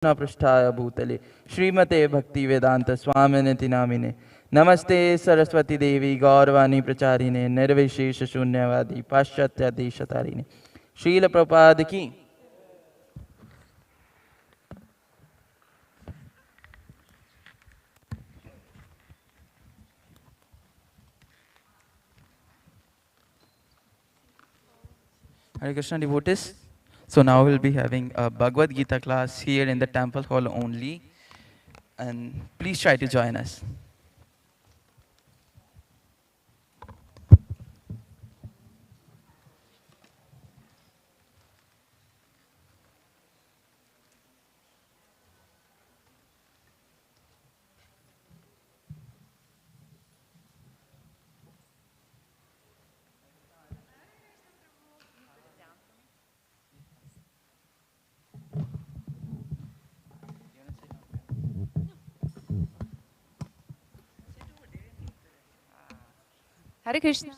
पृष्ठाय भूतले श्रीमते भक्ति वेदांत स्वामिनिति नामिने नमस्ते सरस्वती देवी गौरवाणी प्रचारिणे निर्विशेष शून्यवादी पाश्चात्य देशतारिणे श्रील प्रपाद की Hare Krishna devotees. So now we'll be having a Bhagavad Gita class here in the temple hall only. And please try to join us. Hare Krishna.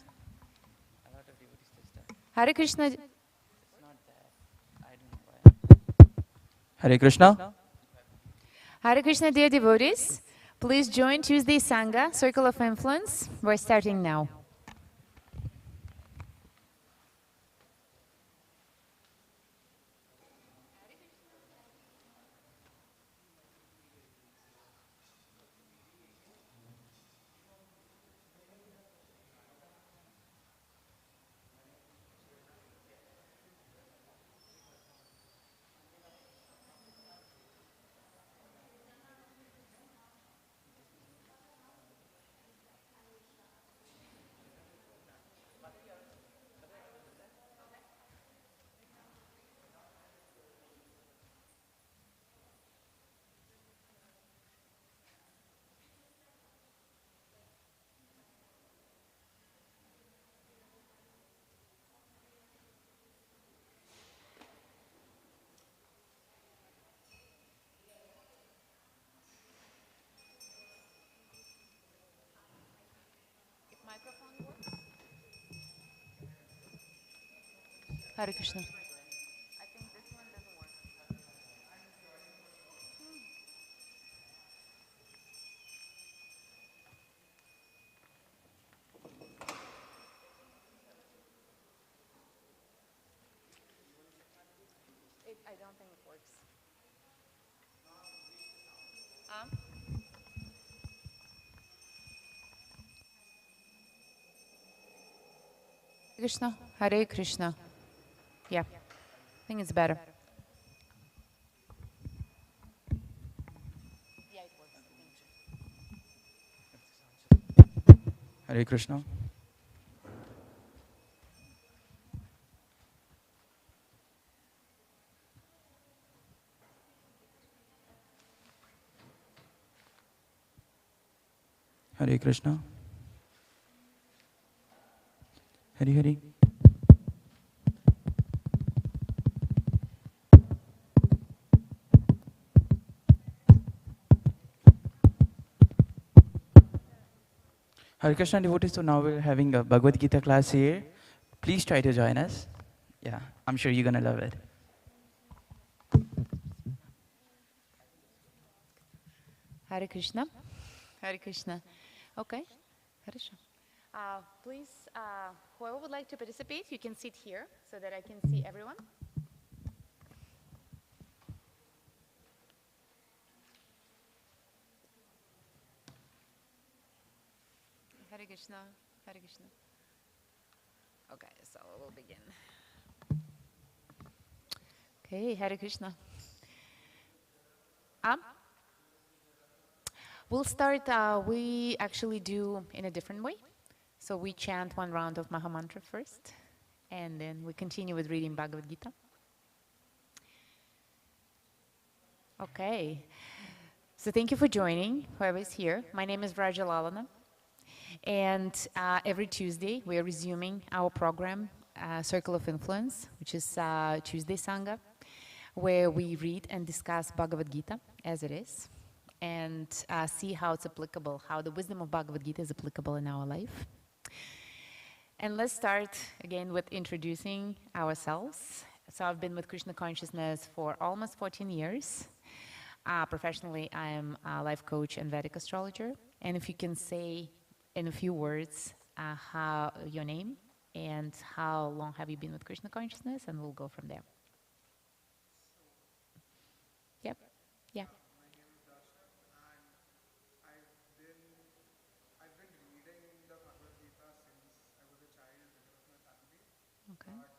Hare Krishna. Hare Krishna. Hare Krishna, dear devotees. Please join Tuesday Sanga, Circle of Influence. We're starting now. Hare Krishna. I think this one doesn't work. I don't think it works. Hare Krishna. Hare Krishna. Yeah, I think it's better. Yeah, it works. Hare Krishna. Hare Krishna. Hare Hare. Hare Krishna devotees, so now we're having a Bhagavad Gita class here. Please try to join us. Yeah, I'm sure you're gonna love it. Hare Krishna. Hare Krishna. Okay. Hare Krishna. Please, whoever would like to participate, you can sit here so that I can see everyone. Hare Krishna. Hare Krishna. Okay, so we'll begin. Okay, Hare Krishna. We'll start, we actually do in a different way. So we chant one round of Maha Mantra first, and then we continue with reading Bhagavad Gita. Okay, so thank you for joining, whoever is here. My name is Vraja Lalana, and every Tuesday we are resuming our program, Circle of Influence, which is Tuesday Sanga, where we read and discuss Bhagavad Gita as it is, and see how it's applicable, how the wisdom of Bhagavad Gita is applicable in our life. And let's start again with introducing ourselves. So I've been with Krishna consciousness for almost 14 years. Professionally, I am a life coach and Vedic astrologer. And if you can say in a few words how your name and how long have you been with Krishna consciousness, and we'll go from there. Yep. Yeah. My name is Darshan, and I've been I've been reading the Bhagavad Gita since I was a child because of my family. Okay. But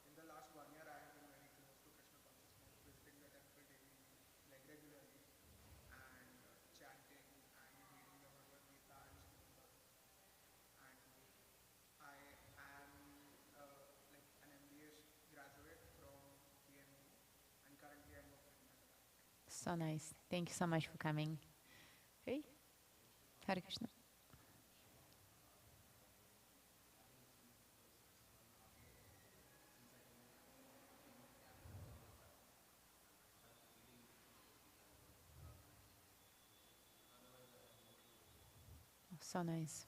in the last 1 year, I have been very close to Krishna consciousness, visiting the temple daily, like regularly, and chanting and reading the Bhagavad Gita and Srimad Bhagavatam. And I am like an MBA graduate from PMU, and currently I'm working as an accountant. So nice. Thank you so much for coming. Hey. Hare Krishna. So nice.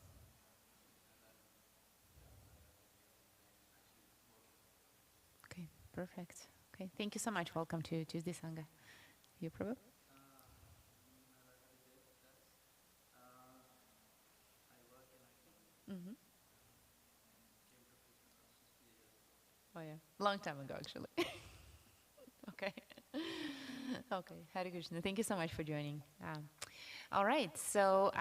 Okay, perfect. Okay, thank you so much. Welcome to Tuesday Sanga. You, Prabhu? Mm-hmm. Oh yeah, long time ago actually. Okay. Okay, Hare Krishna. Thank you so much for joining. All right, so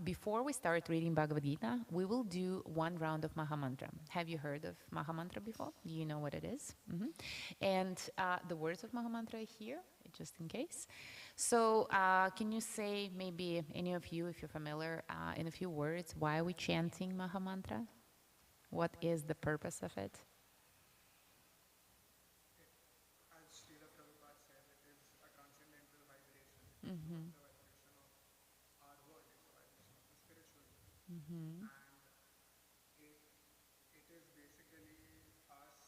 before we start reading Bhagavad Gita, we will do one round of Mahamantra. Have you heard of Mahamantra before? Do you know what it is? And the words of Mahamantra are here, just in case. So can you say, maybe any of you, if you're familiar, in a few words, why are we chanting Mahamantra? What is the purpose of it? As Srila Prabhupada said, it is a transcendental vibration. It's Mm-hmm. not the vibration of our world, it's the vibration of the spiritual world. Mm-hmm. And it, it is basically us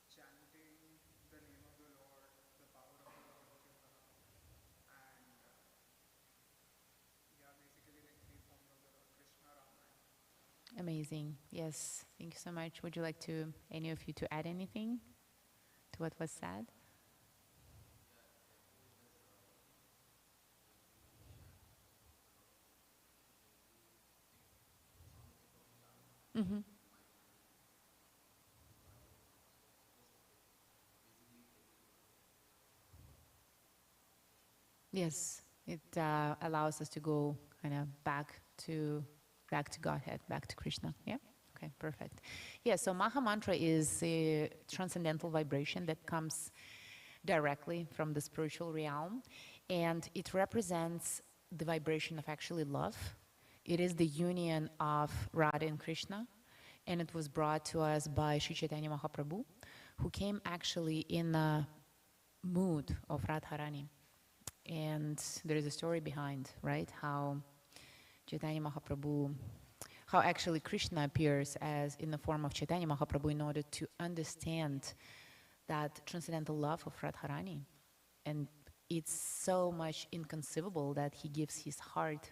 chanting the name of the Lord, the power of the Lord within us, and yeah, basically like three forms of the Lord, Krishna, Rama, and Amazing. Yes. Thank you so much. Would you like to, any of you, to add anything to what was said? Mm-hmm. Yes. It allows us to go kind of back to Godhead, back to Krishna. Yeah. Okay. Perfect. Yeah. So Maha Mantra is a transcendental vibration that comes directly from the spiritual realm, and it represents the vibration of actually love. It is the union of Radha and Krishna, and it was brought to us by Sri Chaitanya Mahaprabhu, who came actually in a mood of Radharani. And there is a story behind, right, how Chaitanya Mahaprabhu, how actually Krishna appears as in the form of Chaitanya Mahaprabhu in order to understand that transcendental love of Radharani. And it's so much inconceivable that he gives his heart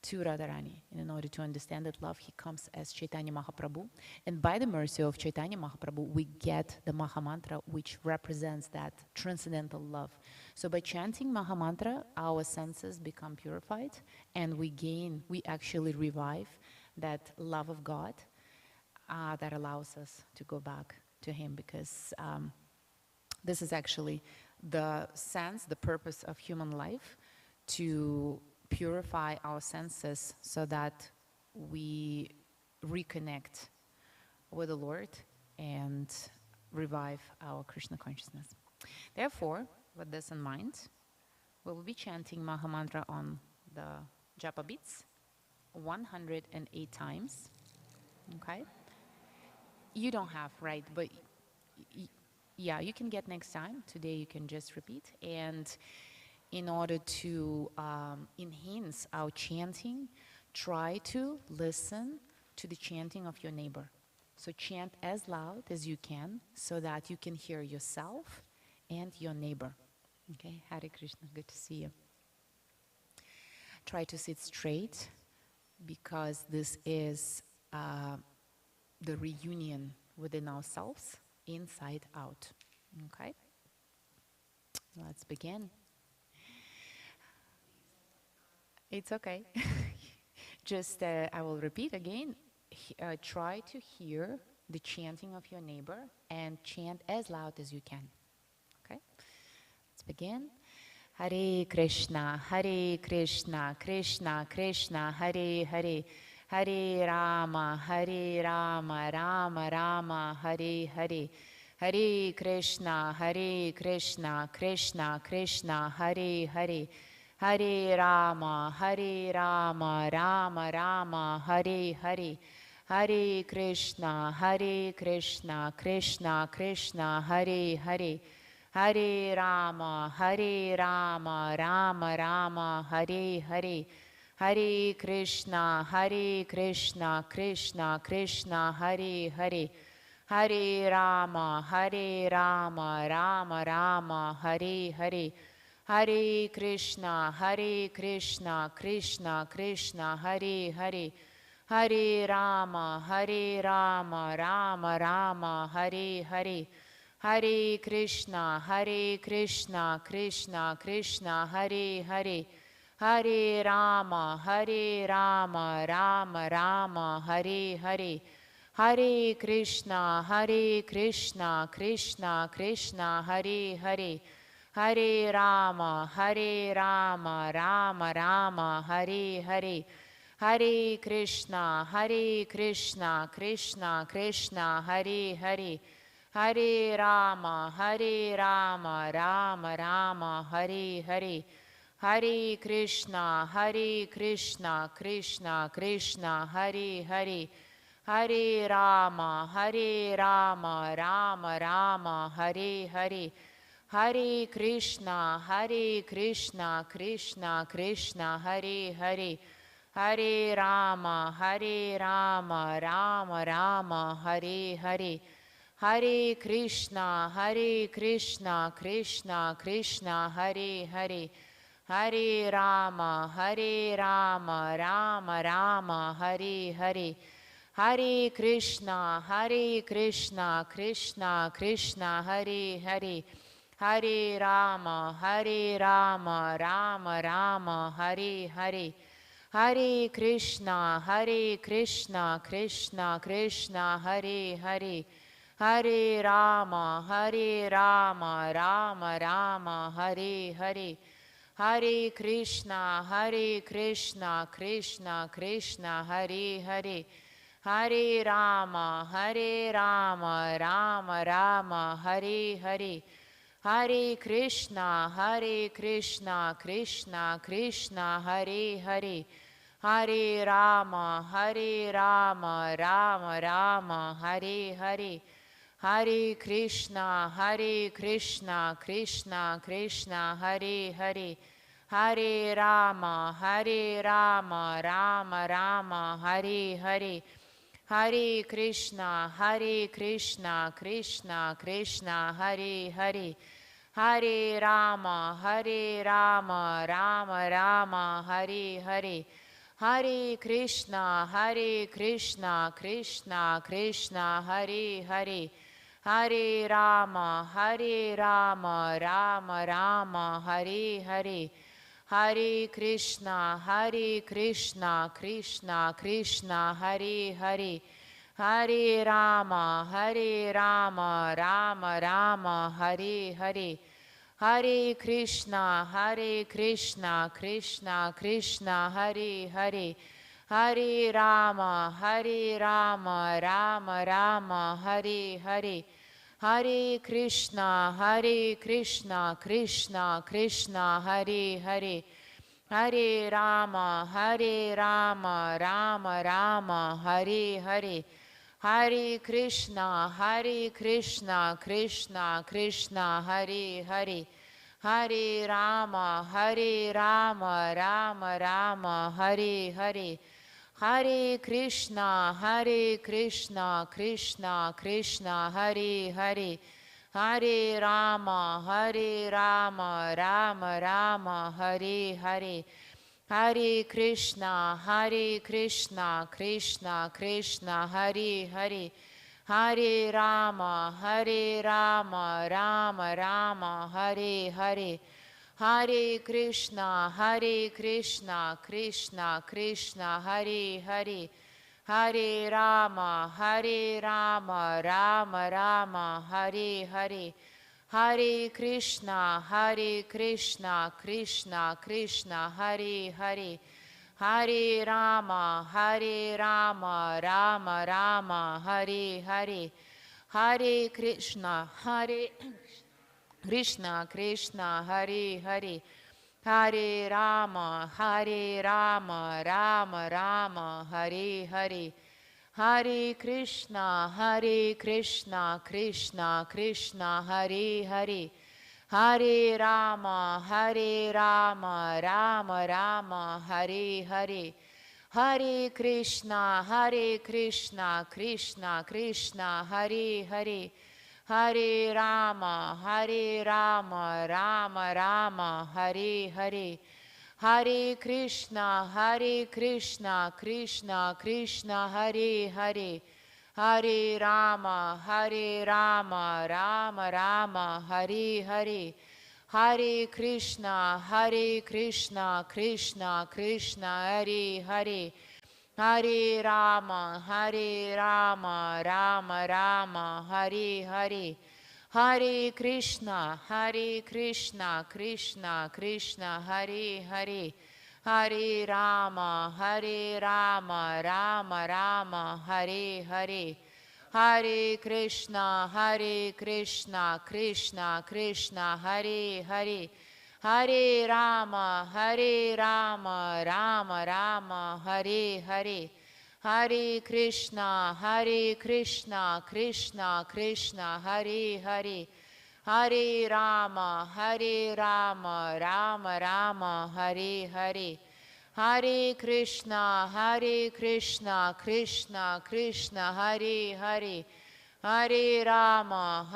to Radharani. And in order to understand that love, he comes as Chaitanya Mahaprabhu. And by the mercy of Chaitanya Mahaprabhu, we get the Mahamantra, which represents that transcendental love. So by chanting Mahamantra, our senses become purified, and we actually revive that love of God that allows us to go back to Him, because this is actually the sense, the purpose of human life, to purify our senses so that we reconnect with the Lord and revive our Krishna consciousness. Therefore, with this in mind, we will be chanting Mahamantra on the japa beats 108 times. Okay? You don't have, right? But yeah, you can get next time. Today you can just repeat. And in order to enhance our chanting, try to listen to the chanting of your neighbor. So chant as loud as you can so that you can hear yourself and your neighbor. Okay, Hare Krishna, good to see you. Try to sit straight, because this is the reunion within ourselves, inside out. Okay? Let's begin. It's okay. Just, I will repeat again. Try to hear the chanting of your neighbor and chant as loud as you can. Okay? Let's begin. Hare Krishna, Krishna Krishna, Hare Hare, Hare Rama, Rama Rama, Hare Hare, Hare Krishna, Krishna Krishna, Hare Hare, Hare Rama, Rama Rama, Hare Hare, Hare Krishna, Krishna Krishna, Hare Hare, Hare Rama, Rama Rama, Hare Hare, Hare Krishna, Krishna Krishna, Hare Hare, Hare Rama, Rama Rama, Hare Hare, Hare Krishna, Krishna Krishna, Hare Hare, Hare Rama, Rama Rama, Hare Hare, Hare Krishna, Krishna Krishna, Hare Hare, Hare Rama, Rama Rama, Hare Hare, Hare Krishna, Krishna Krishna, Hare Hare, Hare Rama, Rama Rama, Hare Hare, Hare Krishna, Krishna Krishna, Hare Hare, Hare Rama, Rama Rama, Hare Hare, Hare Krishna, Krishna Krishna, Hare Hare, Hare Rama, Rama Rama, Hare Hare, Hare Krishna, Krishna Krishna, Hare Hare, Hare Rama, Rama Rama, Hare Hare, Hare Krishna, Krishna Krishna, Hare Hare, Hare Rama, Rama Rama, Hare Hare, Hare Krishna, Krishna Krishna, Hare Hare, Hare Rama, Rama Rama, Hare Hare, Hare Krishna, Krishna Krishna, Hare Hare, Hare Rama, Rama Rama, Hare Hare, Hare Krishna, Krishna Krishna, Hare Hare, Hare Rama, Rama Rama, Hare Hare, Hare Krishna, Krishna Krishna, Hare Hare, Hare Rama, Rama Rama, Hare Hare, Hare Krishna, Krishna Krishna, Hare Hare, Hare Rama, Rama Rama, Hare Hare, Hare Krishna, Krishna Krishna, Hare Hare, Hare Rama, Rama Rama, Hare Hare, Hare Krishna, Krishna Krishna, Hare Hare, Hare Rama, Rama Rama, Hare Hare, Hare Krishna, Krishna Krishna, Hare Hare, Hare Rama, Rama Rama, Hare Hare, Hare Krishna, Krishna Krishna, Hare Hare, Hare Rama, Rama Rama, Hare Hare, Hare Krishna, Krishna Krishna, Hare Hare, Hare Rama, Rama Rama, Hare Hare, Hare Krishna, Krishna Krishna, Hare Hare, Hare Rama, Rama Rama, Hare Hare, Hare Krishna, Krishna Krishna, Hare Hare, Hare Rama, Rama Rama, Hare Hare, Hare Krishna, Krishna Krishna, Hare Hare, Hare Rama, Rama Rama, Hare Hare. Hare Krishna, Krishna Krishna, Hare Hare. Hare Rama, Rama Rama, Hare Hare. Hare Krishna, Krishna Krishna, Hare Hare. Hare Rama, Rama Rama, Hare Hare. Hare Krishna, Krishna Krishna, Hare Hare. Hare Rama, Rama Rama, Hare Hare. Hare Krishna, Krishna Krishna, Hare Hare. Hare Rama, Rama Rama, Hare Hare. Hare Krishna, Krishna Krishna, Hare Hare. Hare Rama, Rama Rama, Hare Hare. Hare Krishna, Krishna Krishna, Hare Hare. Hare Rama, Rama Rama, Hare Hare. Hare Krishna, Krishna Krishna, Hare Hare. Hare Rama, Rama Rama, Hare Hare. Hare Krishna, Krishna Krishna, Hare Hare. Hare Rama, Rama Rama, Hare Hare. Hare Krishna, Krishna Krishna, Hare Hare. Hare Rama, Rama Rama, Hare Hare. Hare Krishna, Krishna Krishna, Hare Hare. Hare Rama, Rama Rama, Hare Hare. Hare Krishna, Krishna Krishna, Hare Hare. Hare Rama,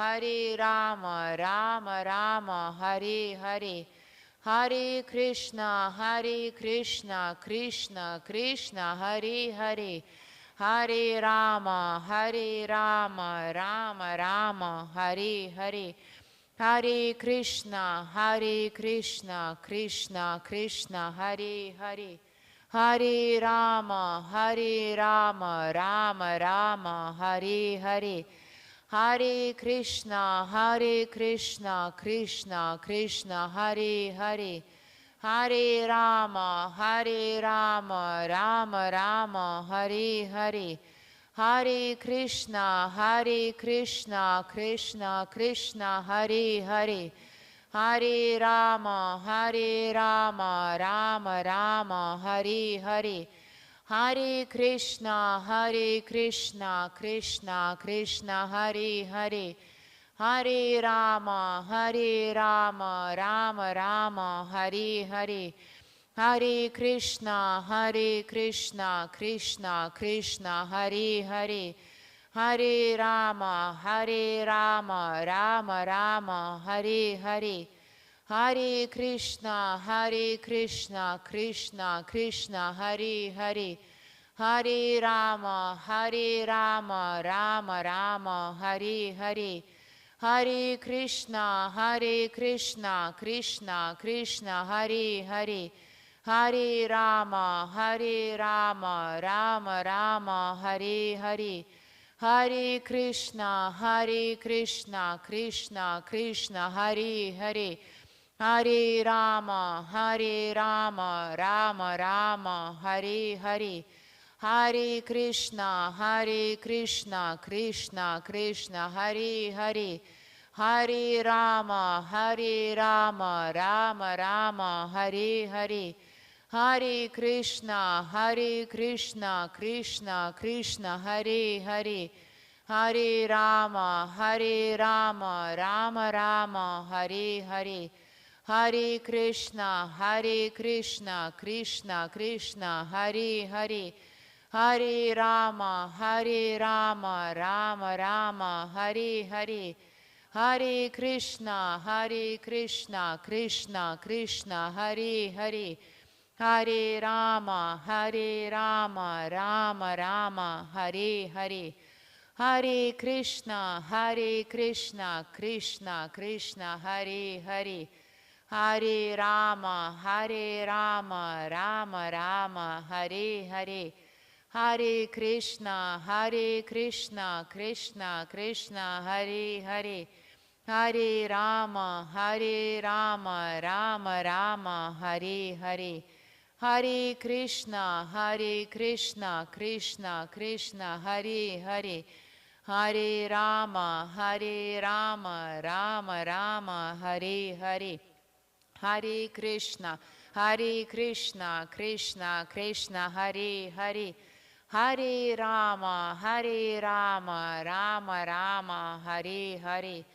Rama Rama, Hare Hare. Hare Krishna, Krishna Krishna, Hare Hare. Hare Rama, Rama Rama, Hare Hare. Hare Krishna, Krishna Krishna, Hare Hare. Hare Rama, Rama Rama, Hare Hare. Hare Krishna, Krishna Krishna, Hare Hare. Hare Rama, Rama Rama, Hare Hare. Hare Krishna, Krishna Krishna, Hare Hare. Hare Rama, Rama Rama, Hare Hare. Hare Krishna, Krishna Krishna, Hare Hare. Hare Rama, Rama Rama, Hare Hare. Hare Krishna, Krishna Krishna, Hare Hare. Hare Rama, Rama Rama, Hare Hare. Hare Krishna, Krishna Krishna, Hare Hare. Hare Rama, Rama Rama, Hare Hare. Hare Krishna, Krishna Krishna, Hare Hare. Hare Rama, Rama Rama, Hare Hare. Hare Krishna, Krishna Krishna, Hare Hare. Hare Rama, Rama Rama, Hare Hare. Hare Krishna, Krishna Krishna, Hare Hare. Hare Rama, Rama Rama, Hare Hare. Hare Krishna, Krishna Krishna, Hare Hare. Hare Rama, Rama Rama, Hare Hare. Hare Krishna, Krishna Krishna, Hare Hare. Hare Rama, Rama Rama, Hare Hare. Hare Krishna, Krishna Krishna, Hare Hare. Hare Rama, Rama Rama, Hare Hare. Hare Krishna, Krishna Krishna, Hare Hare. Hare Rama, Rama Rama, Hare Hare. Hare Krishna, Krishna Krishna, Hare Hare. Hare Rama, Rama Rama, Hare Hare. Hare Krishna, Krishna Krishna, Hare Hare. Hare Rama, Rama Rama, Hare Hare. Hare Krishna, Krishna Krishna, Hare Hare. Hare Rama, Rama Rama, Hare Hare.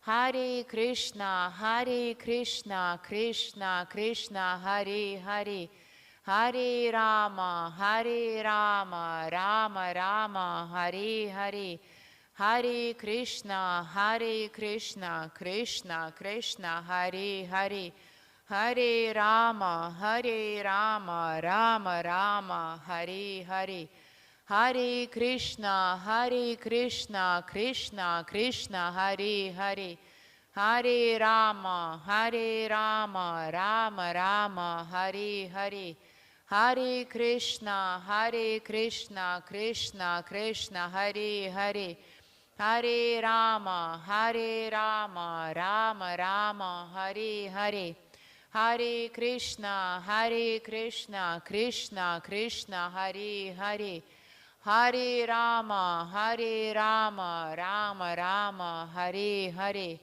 Hare Krishna, Krishna Krishna, Hare Hare. Hare Rama, Rama Rama, Hare Hare. Hare Krishna, Krishna Krishna, Hare Hare. Hare Rama, Rama Rama, Hare Hare. Hare Krishna, Krishna Krishna, Hare Hare. Hare Rama, Rama Rama, Hare Hare. Hare Krishna, Krishna Krishna, Hare Hare. Hare Rama, Rama Rama, Hare Hare. Hare Krishna, Krishna Krishna, Hare Hare. Hare Rama, Rama Rama, Hare Hare.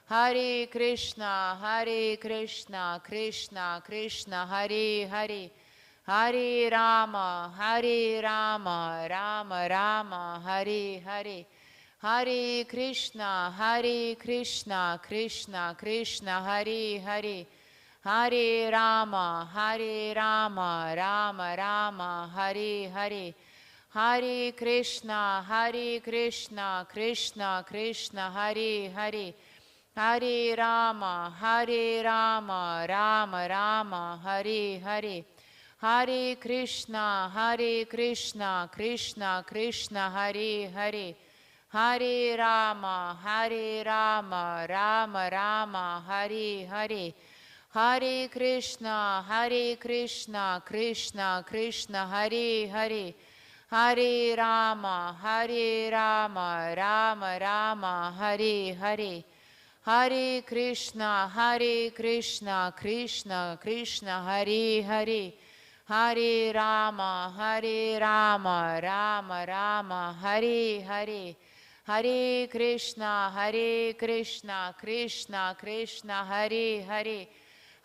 Hare Krishna, Krishna Krishna, Hare Hare. Hare Rama, Rama Rama, Hare Hare. Hare Krishna, Krishna Krishna, Hare Hare. Hare Rama, Rama Rama, Hare Hare. Hare Krishna, Krishna Krishna, Hare Hare. Hare Rama, Rama Rama, Hare Hare. Hare Krishna, Krishna Krishna, Hare Hare. Hare Rama, Rama Rama, Hare Hare. Hare Krishna, Krishna Krishna, Hare Hare. Hare Rama, Rama Rama, Hare Hare. Hare Krishna, Krishna Krishna, Hare Hare. Hare Rama, Rama Rama, Hare Hare. Hare Krishna, Krishna Krishna, Hare Hare.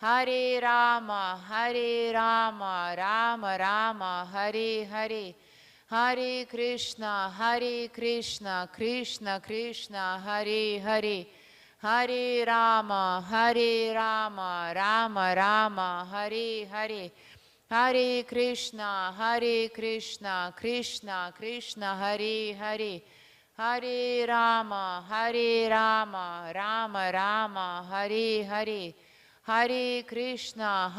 Hare Rama, Rama Rama, Hare Hare. Hare Krishna, Krishna Krishna, Hare Hare. Hare Rama, Rama Rama, Hare Hare. Hare Krishna, Krishna Krishna, Hare Hare. Hare Rama, Rama Rama, Hare Hare. Hare Krishna,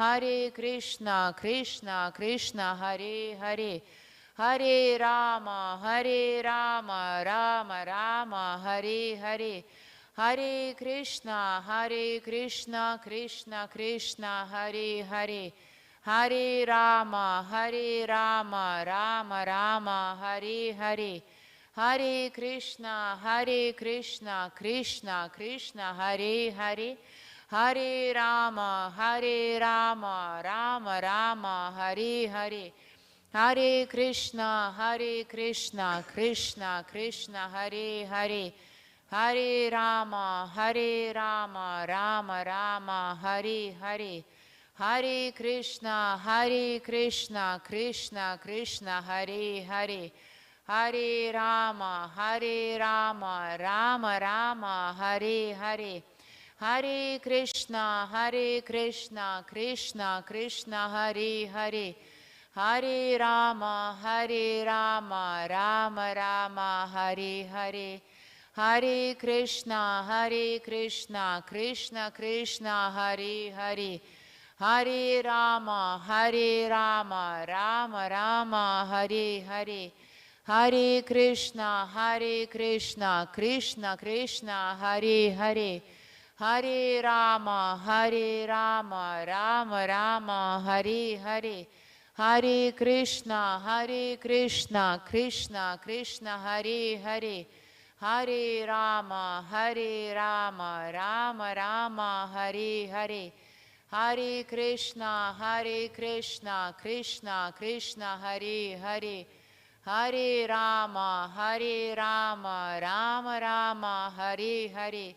Krishna Krishna, Hare Hare. Hare Rama, Rama Rama, Hare Hare. Hare Krishna, Krishna Krishna, Hare Hare. Hare Rama, Rama Rama, Hare Hare. Hare Krishna, Krishna Krishna, Hare Hare. Hare Rama, Rama Rama, Hare Hare. Hare Krishna, Krishna Krishna, Hare Hare. Hare Rama, Rama Rama, Hare Hare. Hare Krishna, Krishna Krishna, Hare Hare. Hare Rama, Rama Rama, Hare Hare. Hare Krishna, Krishna Krishna, Hare Hare. Hare Rama, Rama Rama, Hare Hare. Hare Krishna, Krishna Krishna, Hare Hare. Hare Rama, Rama Rama, Hare Hare. Hare Krishna, Krishna Krishna, Hare Hare, Hare Rama, Rama Rama, Hare Hare, Hare Krishna, Krishna Krishna, Hare Hare, Hare Rama, Rama Rama, Hare Hare, Hare Krishna, Krishna Krishna, Hare Hare, Hare Rama, Rama Rama, Hare Hare,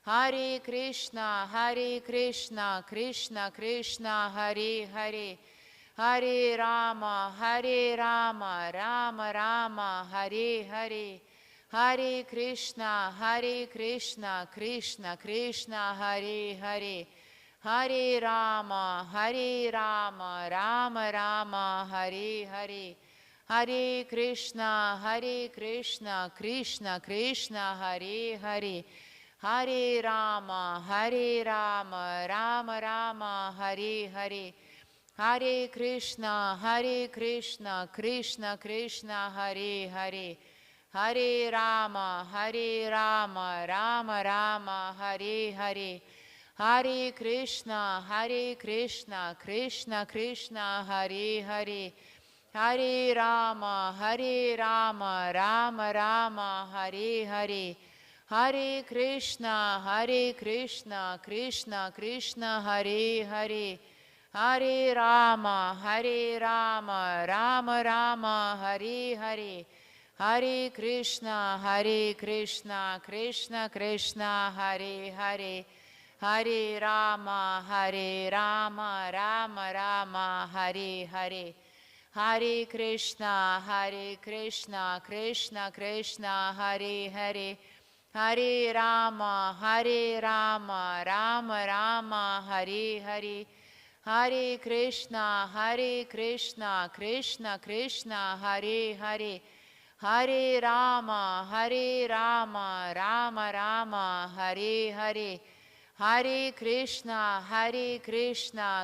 Hare Krishna, Krishna Krishna, Hare Hare, Hare Rama, Rama Rama, Hare Hare, Hare Krishna, Krishna Krishna, Hare Hare, Hare Rama, Rama Rama, Hare Hare, Hare Krishna, Krishna Krishna, Hare Hare, Hare Rama, Rama Rama, Hare Hare, Hare Krishna, Krishna Krishna, Hare Hare, Hare Rama, Rama Rama, Hare Hare, Hare Krishna, Krishna Krishna, Hare Hare, Hare Rama, Rama Rama, Hare Hare, Hare Krishna, Krishna Krishna, Hare Hare, Hare Rama, Rama Rama, Hare Hare, Hare Krishna, Krishna Krishna, Hare Hare, Hare Rama, Rama Rama, Hare Hare, Hare Krishna, Krishna Krishna, Hare Hare, Hare Rama, Rama Rama, Hare Hare, Hare Krishna, Krishna Krishna, Hare Hare, Hare Rama, Rama Rama, Hare Hare, Hare Krishna,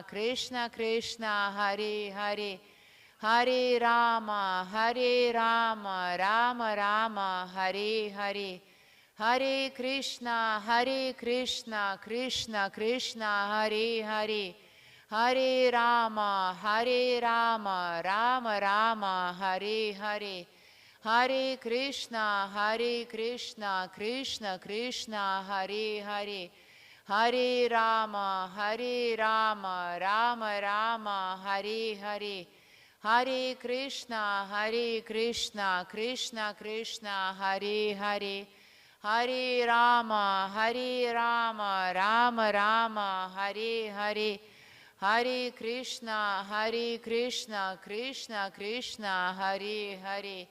Krishna Krishna, Hare Hare, Hare Rama, Rama Rama, Hare Hare, Hare Krishna, Krishna Krishna, Hare Hare, Hare Rama, Rama Rama, Hare Hare, Hare Krishna, Krishna Krishna, Hare Hare, Hare Rama, Rama Rama, Hare Hare, Hare Krishna, Krishna Krishna, Hare Hare, Hare Rama, Rama Rama, Hare Hare, Hare Krishna, Krishna Krishna, Hare Hare,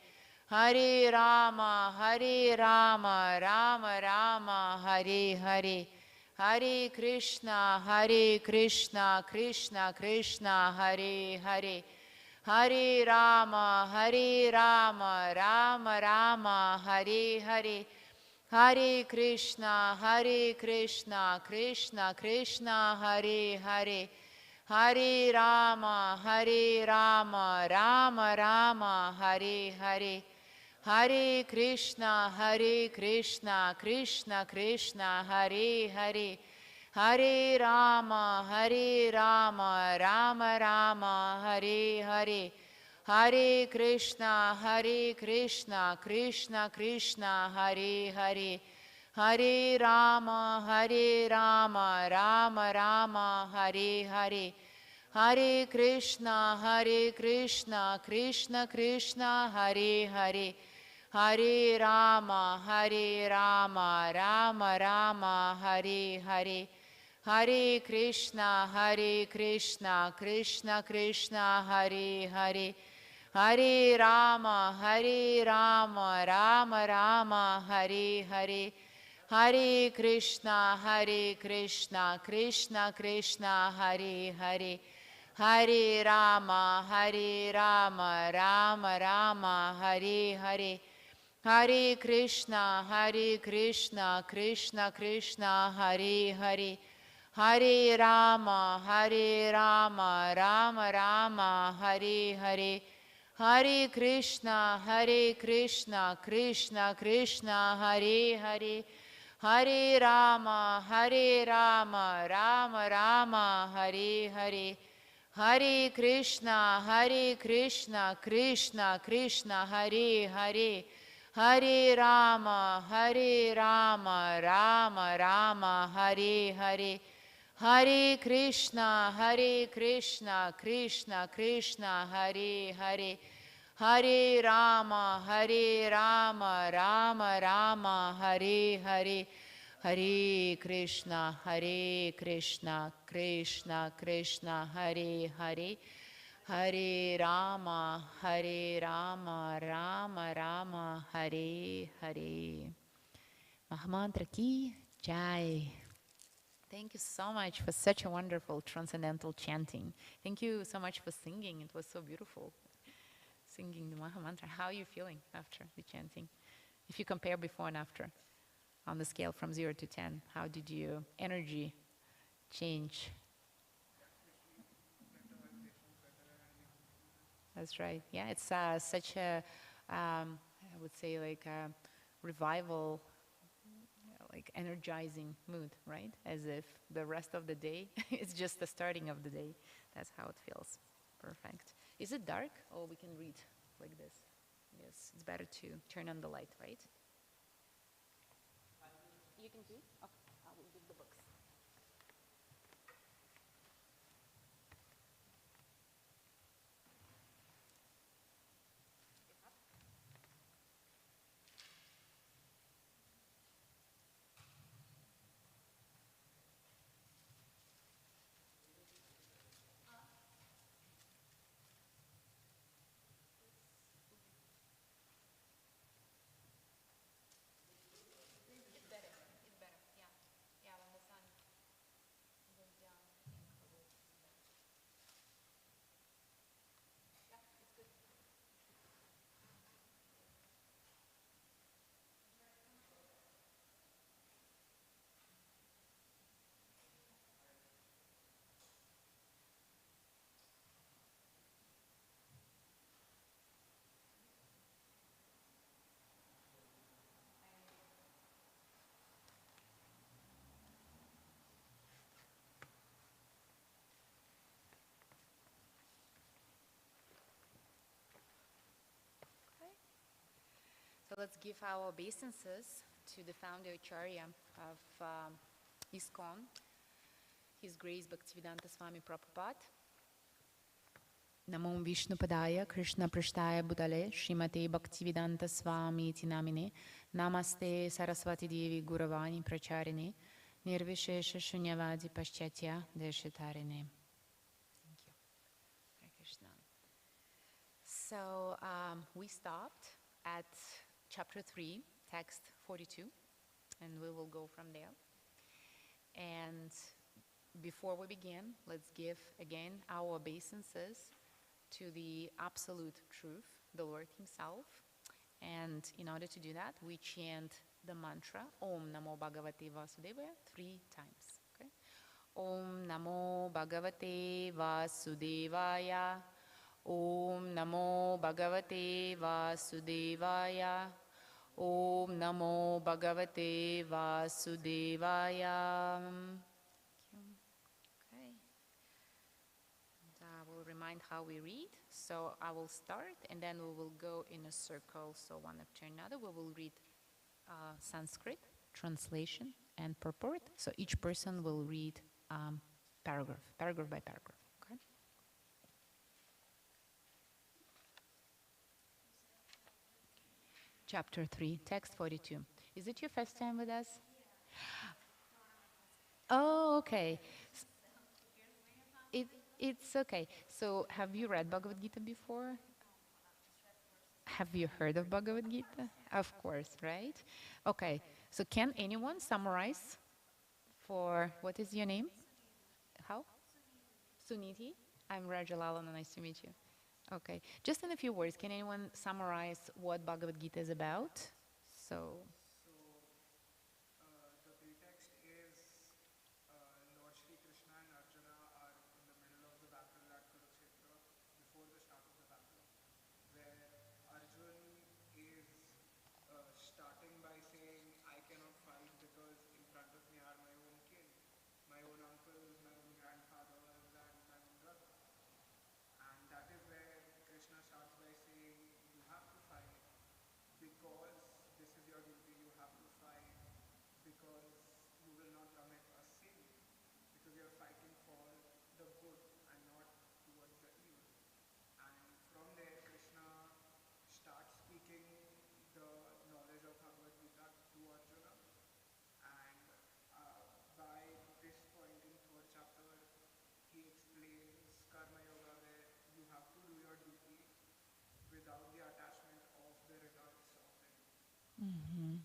Hare Rama, Rama Rama, Hare Hare, Hare Krishna, Krishna Krishna, Hare Hare, Hare Rama, Rama Rama, Hare Hare, Hare Krishna, Krishna Krishna, Hare Hare, Hare Rama, Rama Rama, Hare Hare, Hare Krishna, Krishna Krishna, Hare Hare, Hare Rama, Rama Rama, Hare Hare, Hare Krishna, Krishna Krishna, Hare Hare, Hare Rama, Rama Rama, Hare Hare, Hare Krishna, Krishna Krishna, Hare Hare, Hare Rama, Rama Rama, Hare Hare, Hare Krishna, Krishna Krishna, Hare Hare, Hare Rama, Rama Rama, Hare Hare, Hare Krishna, Krishna Krishna, Hare Hare, Hare Rama, Rama Rama, Hare Hare, Hare Krishna, Krishna Krishna, Hare Hare, Hare Rama, Rama Rama, Hare Hare, Hare Krishna, Krishna Krishna, Hare Hare, Hare Rama, Rama Rama, Hare Hare, Hare Krishna, Krishna Krishna, Hare Hare, Hare Rama, Rama Rama, Hare Hare, Hare Krishna, Krishna Krishna, Hare Hare, Hare Rama, Rama Rama, Hare Hare, Hare Krishna, Krishna Krishna, Hare Hare, Hare Rama, Rama Rama, Hare Hare. Mahamantra ki jai. Thank you so much for such a wonderful transcendental chanting. Thank you so much for singing. It was so beautiful singing the Maha Mantra. How are you feeling after the chanting? If you compare before and after on the scale from 0 to 10, how did your energy change? That's right. Yeah, it's such a, I would say, like a revival, like energizing mood, right? As if the rest of the day is just the starting of the day. That's how it feels. Perfect. Is it dark? Or we can read like this? Yes, it's better to turn on the light, right? You can do? Okay, I will give the books. It's better. It's better. Yeah. Yeah, when the sun goes down, I think it will be better. Yeah, it's good. Okay. So let's give our obeisances to the founder Acharya of ISKCON, His Grace Bhaktivedanta Swami Prabhupada. Namo Vishnu Padaya Krishna Prishtaya Bhutale Srimate Bhaktivedanta Swami Iti Namine Namaste Saraswati Devi Guravani Pracharine Nirvishesha Shunyavadi Paschatya Deshitarine. Thank you. Hare Krishna. So we stopped at chapter 3, text 42, and we will go from there. And before we begin, let's give again our obeisances to the absolute truth, the Lord Himself. And in order to do that, we chant the mantra Om Namo Bhagavate Vasudevaya 3 times. Okay? Om Namo Bhagavate Vasudevaya. Om Namo Bhagavate Vasudevaya. Om Namo Bhagavate Vasudevaya. Okay. And I will remind how we read. So I will start and then we will go in a circle. So one after another, we will read Sanskrit, translation, and purport. So each person will read paragraph by paragraph. Okay. Chapter 3, text 42. Is it your first time with us? Oh, okay. It's okay. So have you read Bhagavad Gita before? Have you heard of Bhagavad Gita? Of course, right? Okay. So can anyone summarize for, what is your name? How? Suniti. I'm Rajalalana. Nice to meet you. Okay. Just in a few words, can anyone summarize what Bhagavad Gita is about? So, The pretext is Lord Shri Krishna and Arjuna are in the middle of the battle at Kurukshetra before the start of the battle,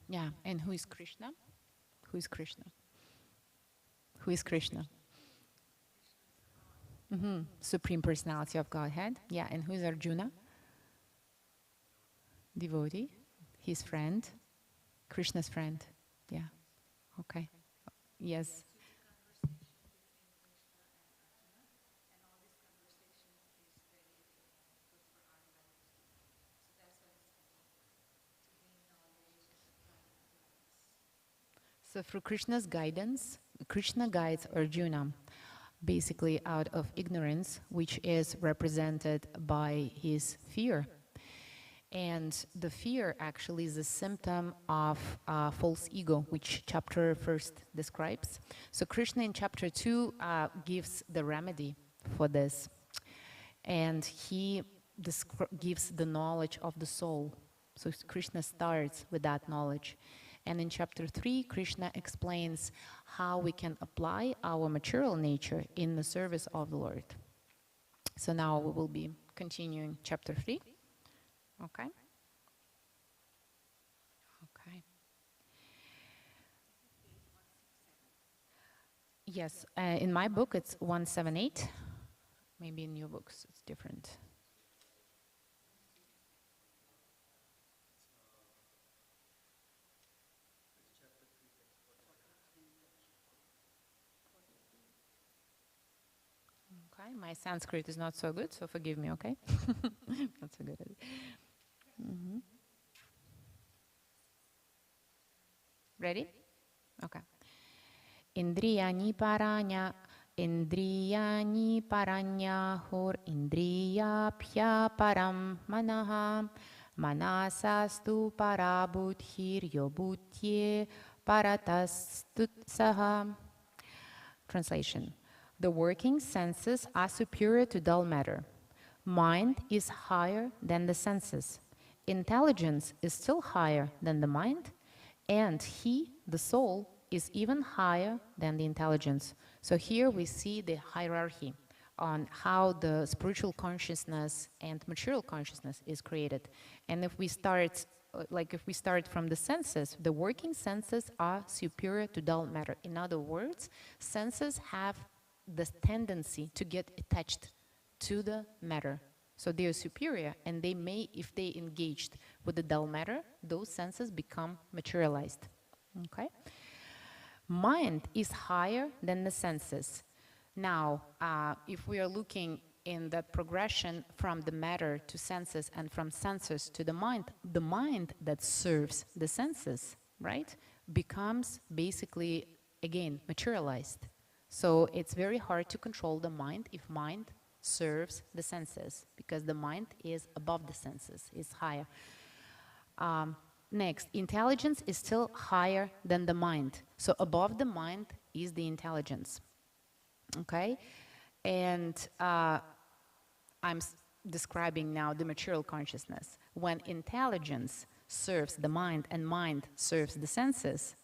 Yeah, and who is Krishna? Who is Krishna? Who is Krishna? Supreme Personality of Godhead. Yeah, and who is Arjuna? Devotee, his friend, Krishna's friend. Yeah, okay. Yes. So through Krishna's guidance, Krishna guides Arjuna basically out of ignorance, which is represented by his fear. And the fear actually is a symptom of false ego, which chapter first describes. So Krishna in chapter 2 gives the remedy for this. And he gives the knowledge of the soul. So Krishna starts with that knowledge. And in chapter 3, Krishna explains how we can apply our material nature in the service of the Lord. So now we will be continuing chapter 3. Okay. Okay. Yes, in my book it's 178. Maybe in your books it's different. Okay, my Sanskrit is not so good, so forgive me, okay? Not so good. Ready? Okay. Indriyani paranya, indriyani paranyahur, indriyapya param manaha, manasastu parabudhir yobutye paratastutsaha. Translation. The working senses are superior to dull matter. Mind is higher than the senses. Intelligence is still higher than the mind, and he, the soul, is even higher than the intelligence. So here we see the hierarchy on how the spiritual consciousness and material consciousness is created. And if we start from the senses, the working senses are superior to dull matter. In other words, senses have this tendency to get attached to the matter. So they are superior, and they may, if they engaged with the dull matter, those senses become materialized. Okay? Mind is higher than the senses. Now, if we are looking in that progression from the matter to senses and from senses to the mind that serves the senses, right, becomes basically, again, materialized. So it's very hard to control the mind if mind serves the senses, because the mind is above the senses, is higher. Next, intelligence is still higher than the mind. So above the mind is the intelligence. Okay? And I'm describing now the material consciousness. When intelligence serves the mind and mind serves the senses,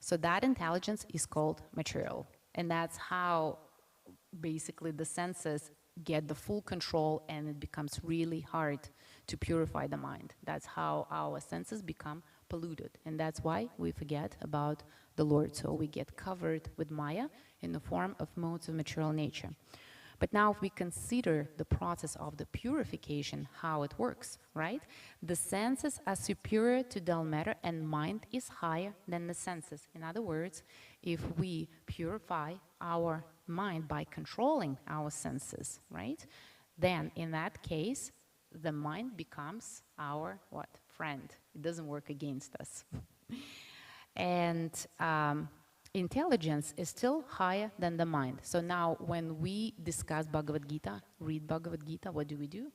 so that intelligence is called material. And that's how basically the senses get the full control, and it becomes really hard to purify the mind. That's how our senses become polluted. And that's why we forget about the Lord. So we get covered with Maya in the form of modes of material nature. But now if we consider the process of the purification, how it works, right? The senses are superior to dull matter, and mind is higher than the senses. In other words, if we purify our mind by controlling our senses, right? Then in that case, the mind becomes our what? Friend. It doesn't work against us. And intelligence is still higher than the mind. So now when we discuss Bhagavad Gita, read Bhagavad Gita, what do?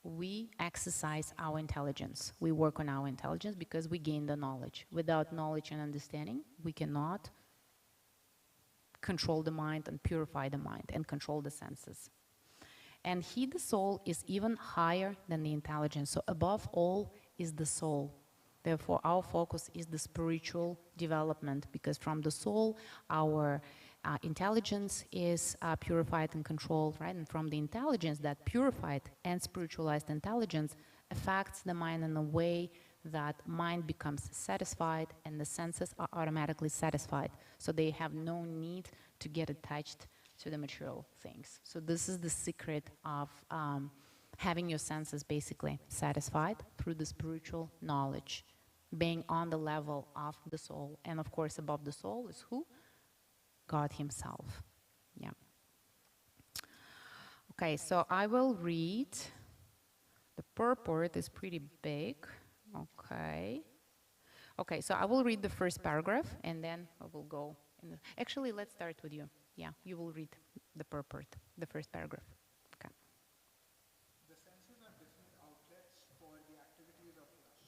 We exercise our intelligence. We work on our intelligence because we gain the knowledge. Without knowledge and understanding, we cannot control the mind and purify the mind and control the senses. And he, the soul, is even higher than the intelligence. So above all is the soul. Therefore, our focus is the spiritual development, because from the soul, our intelligence is purified and controlled, right? And from the intelligence, that purified and spiritualized intelligence affects the mind in a way that mind becomes satisfied and the senses are automatically satisfied. So they have no need to get attached to the material things. So this is the secret of having your senses basically satisfied through the spiritual knowledge, being on the level of the soul. And of course, above the soul is who? God himself. Yeah. Okay, so I will read. The purport is pretty big. Okay. Okay, so I will read the first paragraph and then I will go. Actually, let's start with you. Yeah, you will read the purport, the first paragraph. Okay. The senses are different outlets for the activities of lust.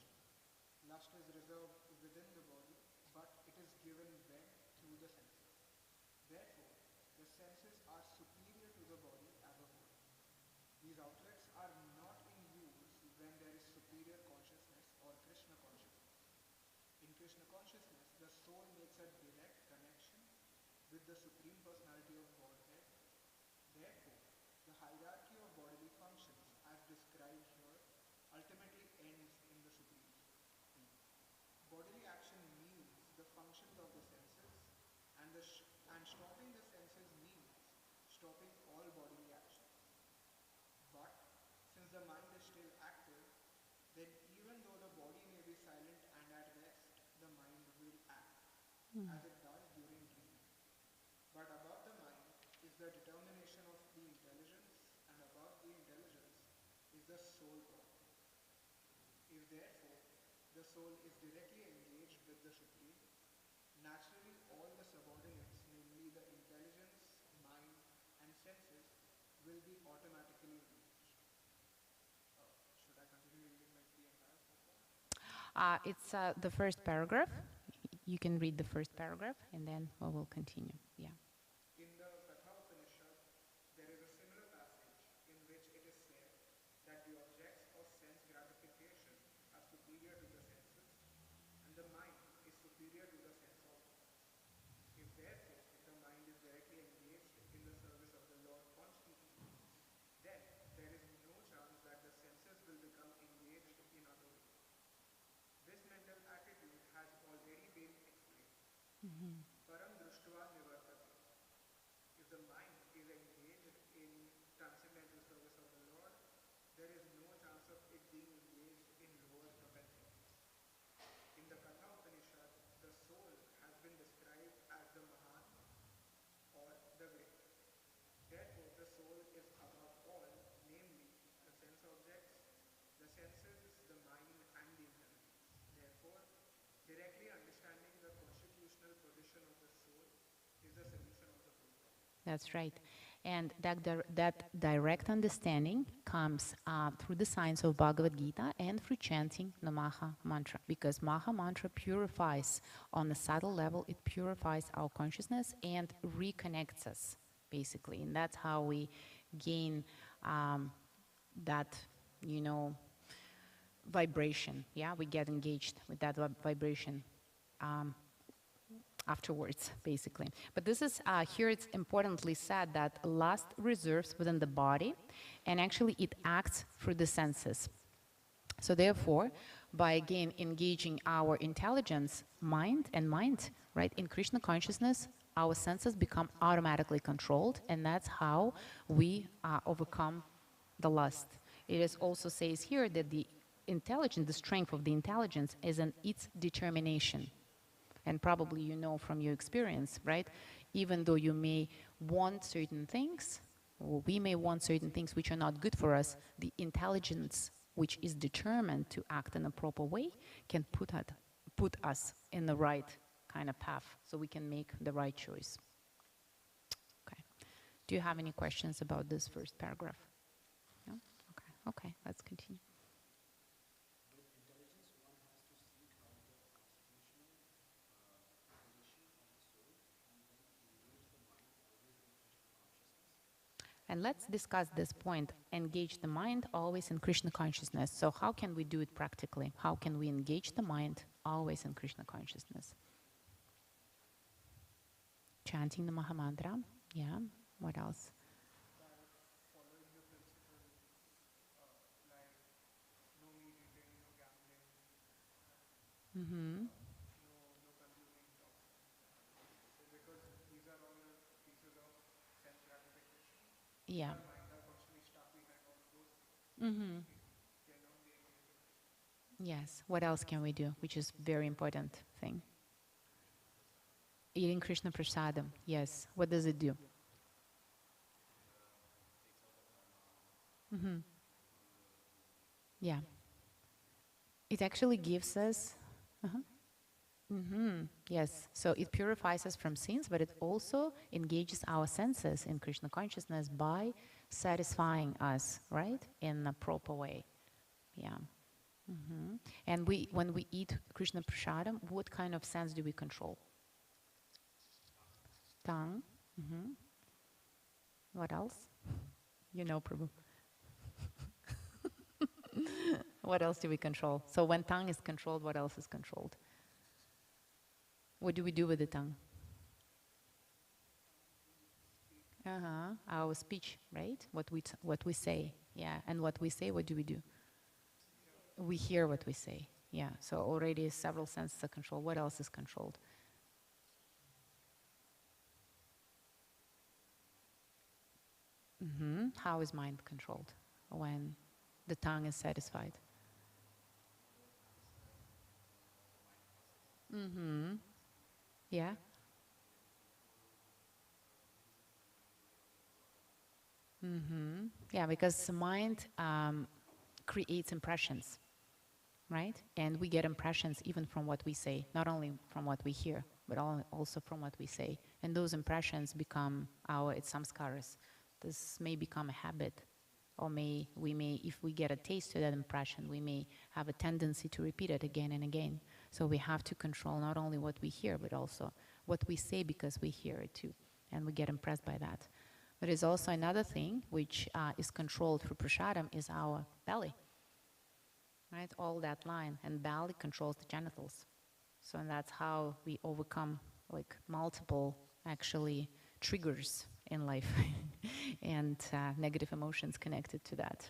Lust is reserved within the body, but it is given vent through the senses. Therefore, the senses are superior to the body as a whole. These outlets are not in use when there is superior consciousness or Krishna consciousness. In Krishna consciousness, the soul makes a direct connection with the Supreme Personality of Godhead. Therefore, the hierarchy of bodily functions, as described here, ultimately ends in the Supreme Soul. Bodily action means the functions of the senses, and stopping the senses means stopping all bodily actions. But since the mind is still active, then even though the body may be silent and at rest, the mind will act, as it does during dreaming. But above the mind is the determination of the intelligence, and above the intelligence is the soul proper. If therefore the soul is directly engaged with the Supreme, naturally all the subordinates, namely the intelligence, mind, and senses, will be automatically engaged. Should I continue reading like the entire purport? It's the first paragraph. You can read the first paragraph and then we will continue. Yeah. In the Katha Upanishad, there is a similar passage in which it is said that the objects of sense gratification are superior to the senses, and the mind is superior to the sense objects. If therefore the mind is directly engaged in the service of the Lord constantly, then there is no chance that the senses will become engaged in other ways. This mental attitude has already been explained. Param drushtva nivartate. If the mind is engaged in transcendental service of the Lord, there is no chance of it being engaged in lower propensities. In the Katha Upanishad, the soul has been described as the Mahan or the Great. Therefore, the soul is above all, namely the sense objects, the senses, the mind, and the intelligence. Therefore, directly understanding the constitutional position of the soul is the solution of the whole problem. That's right. And that direct understanding comes through the science of Bhagavad Gita and through chanting the Maha Mantra. Because Maha Mantra purifies, on a subtle level, it purifies our consciousness and reconnects us, basically. And that's how we gain that, vibration. Yeah, we get engaged with that vibration. Afterwards, basically. But this is, here it's importantly said that lust reserves within the body, and actually it acts through the senses. So therefore, by again engaging our intelligence, mind, right, in Krishna consciousness, our senses become automatically controlled, and that's how we overcome the lust. It is also says here that the intelligence, the strength of the intelligence is in its determination. And probably you know from your experience, right? Even though you may want certain things, or we may want certain things which are not good for us, the intelligence which is determined to act in a proper way can put us in the right kind of path so we can make the right choice. Okay. Do you have any questions about this first paragraph? No? Okay. Okay, let's continue. And let's discuss this point, engage the mind always in Krishna consciousness. So how can we do it practically? How can we engage the mind always in Krishna consciousness? Chanting the Mahamantra. Yeah. What else? By following the principles like no meat eating, no gambling, Yeah. our minds are constantly stuck behind all of those things. Mm-hmm. We cannot be engaged with Krishna. Yes. What else can we do? Which is very important thing. Eating Krishna prasadam. Yes. What does it do? Mm-hmm. Yeah. It actually gives us. Uh-huh. Mm-hmm. Yes. So it purifies us from sins, but it also engages our senses in Krishna consciousness by satisfying us, right, in a proper way. Yeah. Hmm. And when we eat Krishna prasadam, what kind of sense do we control? Tongue. Hmm. What else? You know, Prabhu. What else do we control? So when tongue is controlled, what else is controlled? What do we do with the tongue? Uh-huh. Our speech, right? What we say. Yeah. And what we say, what do? We hear what we say. Yeah. So already several senses are controlled. What else is controlled? Hmm. How is mind controlled when the tongue is satisfied? Mm-hmm. Yeah. Mm-hmm. Yeah, because the mind creates impressions, right? And we get impressions even from what we say, not only from what we hear, but also from what we say. And those impressions become our it's samskaras. This may become a habit, or we may, if we get a taste of that impression, we may have a tendency to repeat it again and again. So we have to control not only what we hear, but also what we say because we hear it too, and we get impressed by that. There is also another thing which is controlled through prasadam is our belly, right? All that line, and belly controls the genitals. So and that's how we overcome like multiple actually triggers in life and negative emotions connected to that,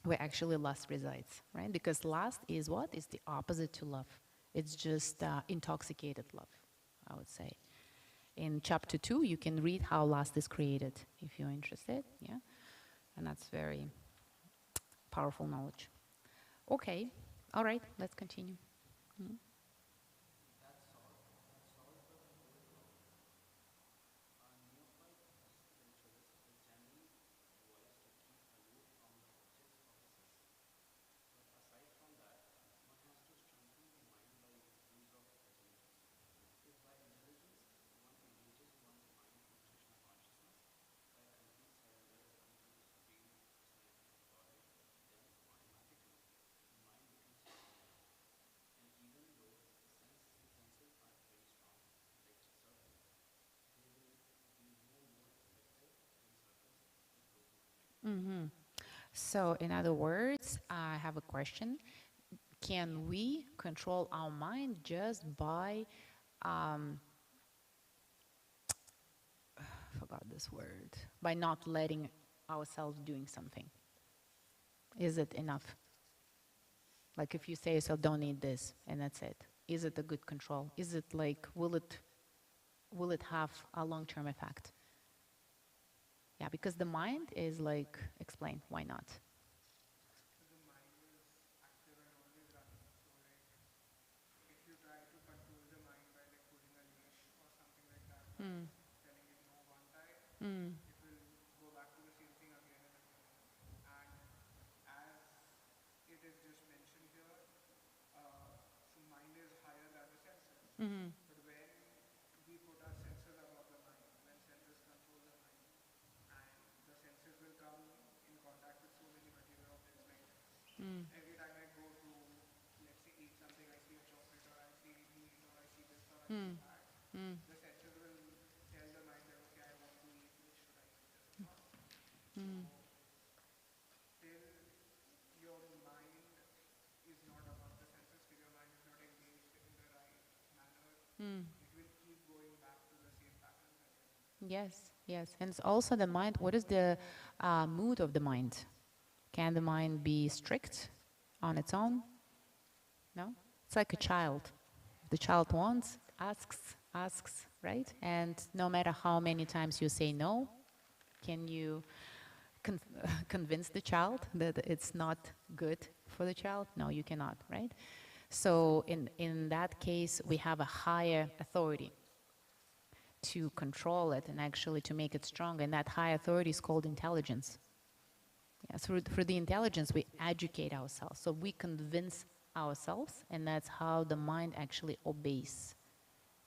where actually lust resides, right? Because lust is what? Is the opposite to love. It's just intoxicated love, I would say. In chapter 2, you can read how lust is created if you're interested, yeah? And that's very powerful knowledge. Okay, all right, let's continue. Mm. Mm-hmm. So, in other words, I have a question. Can we control our mind just by, um, forgot this word, by not letting ourselves doing something? Is it enough? Like if you say yourself, don't eat this, and that's it. Is it a good control? Is it like, will it have a long-term effect? Yeah, because the mind is like, explain, why not? So the mind is active and always running. So like if you try to control the mind by like putting a leash or something like that, by Mm. telling it no one time, Mm. it will go back to the same thing again and again and again. And as it is just mentioned here, so mind is higher than the senses. Mm-hmm. But when we put our senses above the mind, when senses control the mind, and the senses will come in contact with so many material objects, like Mm. every time I go to, let's say, eat something, I see a chocolate or I see meat or I see this or I see Mm. that, Mm. the senses will tell the mind that, okay, I want to eat this, should I eat this or not? So Mm. till your mind is not above the senses, till your mind is not engaged in the right manner, Mm. it will keep going back to the same patterns again and again. Yes, yes. And it's also the mind. What is the mood of the mind? Can the mind be strict on its own? No? It's like a child. The child wants, asks, right? And no matter how many times you say no, Can you con convince the child that it's not good for the child? No, you cannot, right? So in that case, we have a higher authority to control it and actually to make it strong. And that high authority is called intelligence. Yeah, through the intelligence, we educate ourselves. So we convince ourselves, and that's how the mind actually obeys.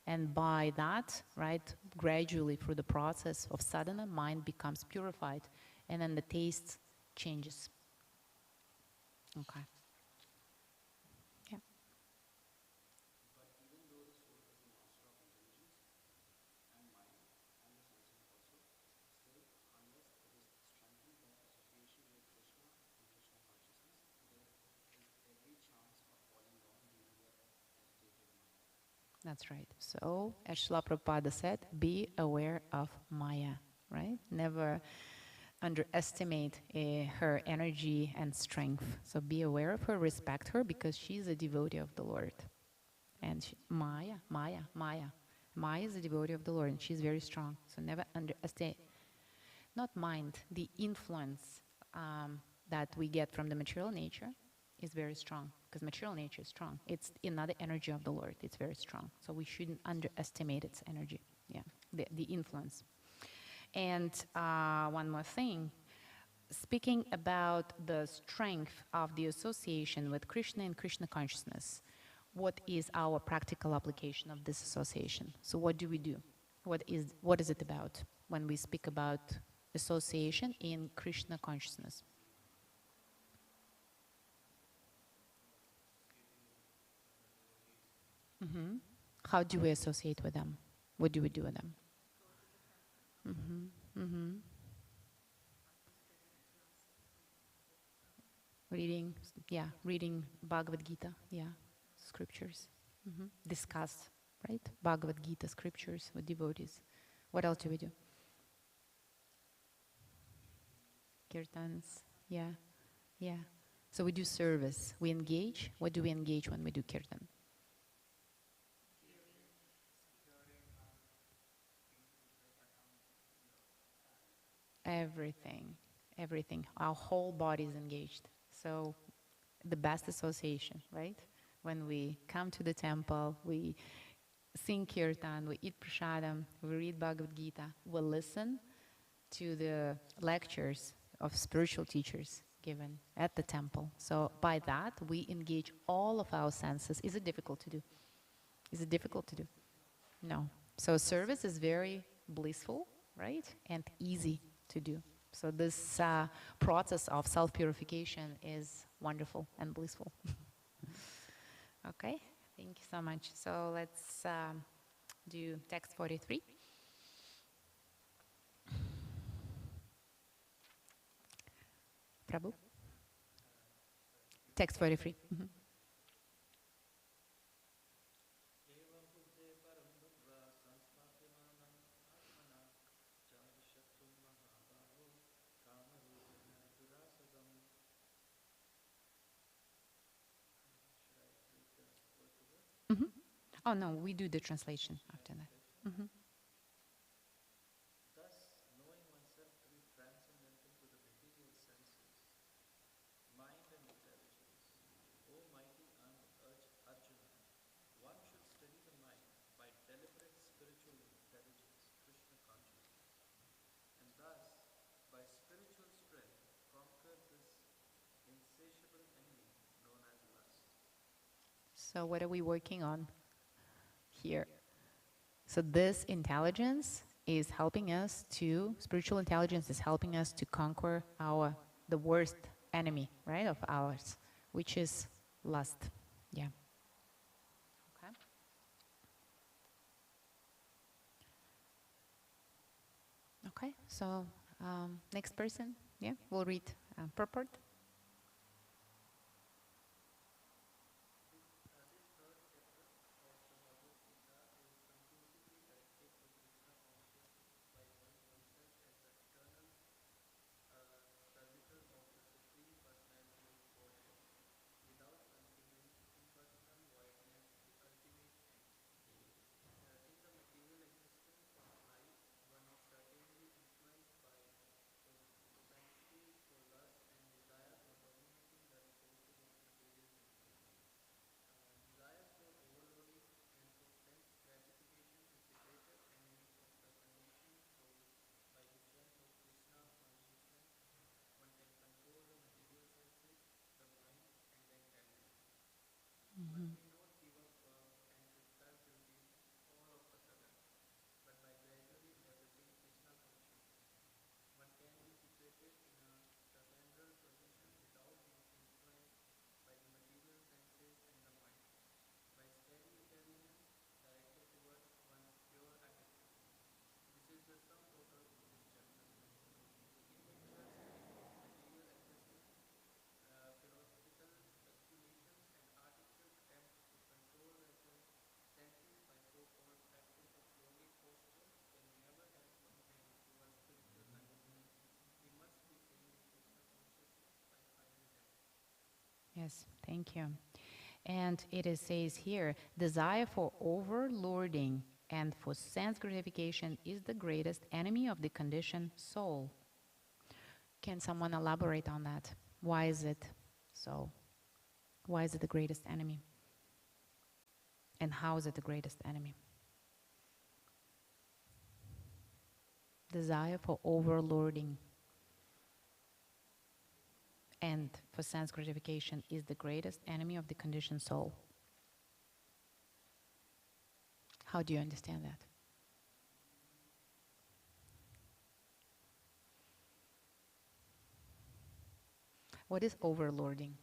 And by that, right, gradually through the process of sadhana, mind becomes purified, and then the taste changes. Okay. Yeah. That's right. So, as Srila Prabhupada said, be aware of Maya, right? Never underestimate her energy and strength. So be aware of her, respect her, because she's a devotee of the Lord. And Maya is a devotee of the Lord, and she's very strong. So never underestimate, not mind, the influence that we get from the material nature is very strong, because material nature is strong. It's another energy of the Lord. It's very strong. So we shouldn't underestimate its energy, yeah, the influence. And one more thing, speaking about the strength of the association with Krishna and Krishna consciousness, what is our practical application of this association? So what do we do? What is it about when we speak about association in Krishna consciousness? Mm-hmm. How do we associate with them? What do we do with them? Mm-hmm. Mm-hmm. Reading, yeah, reading Bhagavad Gita, yeah, scriptures. Mm-hmm. Discuss, right? Bhagavad Gita scriptures with devotees. What else do we do? Kirtans, yeah, yeah. So we do service. We engage. What do we engage when we do kirtan? Everything, everything. Our whole body is engaged. So the best association, right? When we come to the temple, we sing kirtan, we eat prasadam, we read Bhagavad Gita, we listen to the lectures of spiritual teachers given at the temple. So by that, we engage all of our senses. Is it difficult to do? Is it difficult to do? No. So service is very blissful, right? And easy to do. So this process of self-purification is wonderful and blissful. Okay, thank you so much. So let's do text 43. Prabhu? Text 43. Mhm. Mhm. Oh no, we do the translation after that. Mhm. So what are we working on here? So this intelligence is helping us to, spiritual intelligence is helping us to conquer the worst enemy, right, of ours, which is lust. Yeah. Okay. Okay, so next person, yeah, we'll read purport. Yes, thank you. And says here, desire for overlording and for sense gratification is the greatest enemy of the conditioned soul. Can someone elaborate on that? Why is it so? Why is it the greatest enemy? And how is it the greatest enemy? Desire for overlording and for sense gratification is the greatest enemy of the conditioned soul. How do you understand that? What is overlording?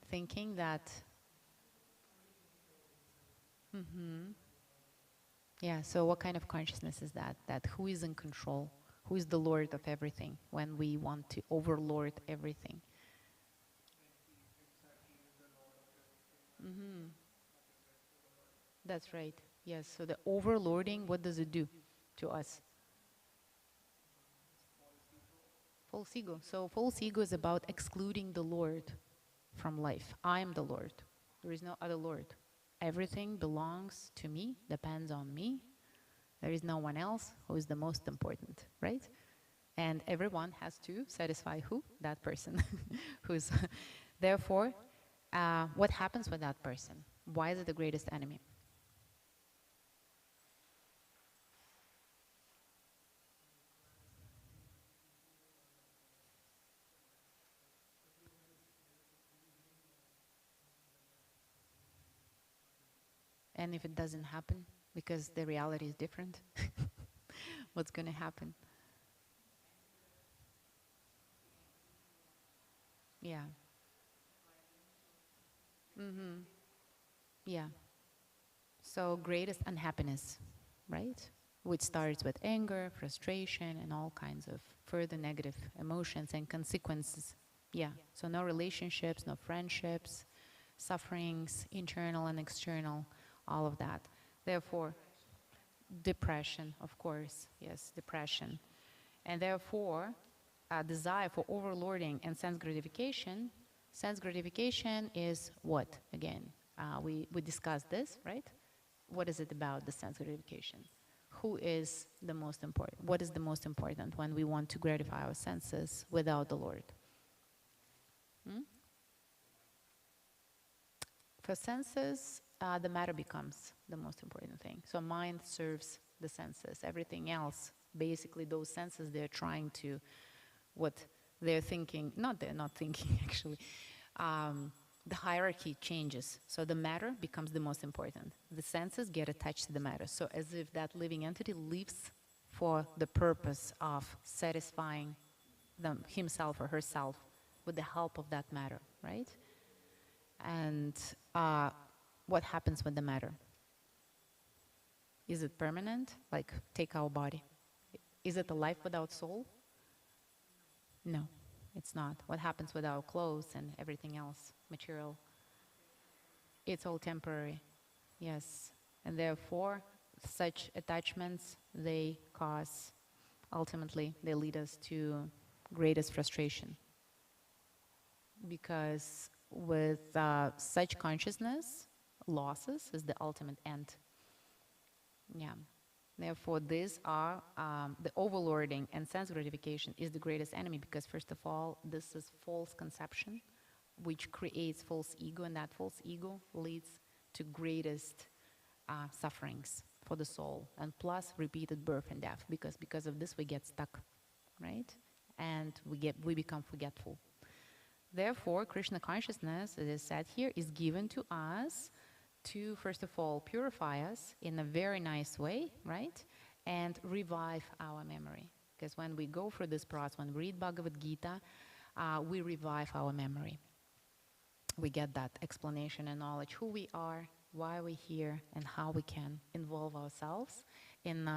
Thinking that. Yeah, so what kind of consciousness is that? That who is in control? Who is the Lord of everything when we want to overlord everything? That's right. Yes, so the overlording, what does it do to us? False ego. So false ego is about excluding the Lord from life. I am the Lord. There is no other Lord. Everything belongs to me, depends on me. There is no one else who is the most important, right? And everyone has to satisfy who? That person. Who's therefore, what happens with that person? Why is it the greatest enemy? And if it doesn't happen, because the reality is different, what's going to happen? Yeah. Yeah. So greatest unhappiness, right? Which starts with anger, frustration, and all kinds of further negative emotions and consequences. Yeah. So no relationships, no friendships, sufferings, internal and external, all of that. Therefore, depression, of course, yes, depression. And therefore, a desire for overlording and sense gratification is what, again? We discussed this, right? What is it about, the sense gratification? Who is the most important? What is the most important when we want to gratify our senses without the Lord? For senses, the matter becomes the most important thing. So mind serves the senses. Everything else, basically those senses, they're trying to, what they're thinking, they're not thinking actually, the hierarchy changes. So the matter becomes the most important. The senses get attached to the matter. So as if that living entity lives for the purpose of satisfying himself or herself with the help of that matter, right? And what happens with the matter? Is it permanent? Like, take our body. Is it a life without soul? No, it's not. What happens with our clothes and everything else, material? It's all temporary, yes. And therefore, such attachments, they cause, ultimately, they lead us to greatest frustration. Because with such consciousness, losses is the ultimate end. Yeah. Therefore, these are the overlording and sense gratification is the greatest enemy because, first of all, this is false conception, which creates false ego, and that false ego leads to greatest sufferings for the soul, and plus repeated birth and death, because of this we get stuck, right? And we become forgetful. Therefore, Krishna consciousness, as is said here, is given to us to, first of all, purify us in a very nice way, right? And revive our memory. Because when we go through this process, when we read Bhagavad Gita, we revive our memory. We get that explanation and knowledge, who we are, why we're here, and how we can involve ourselves in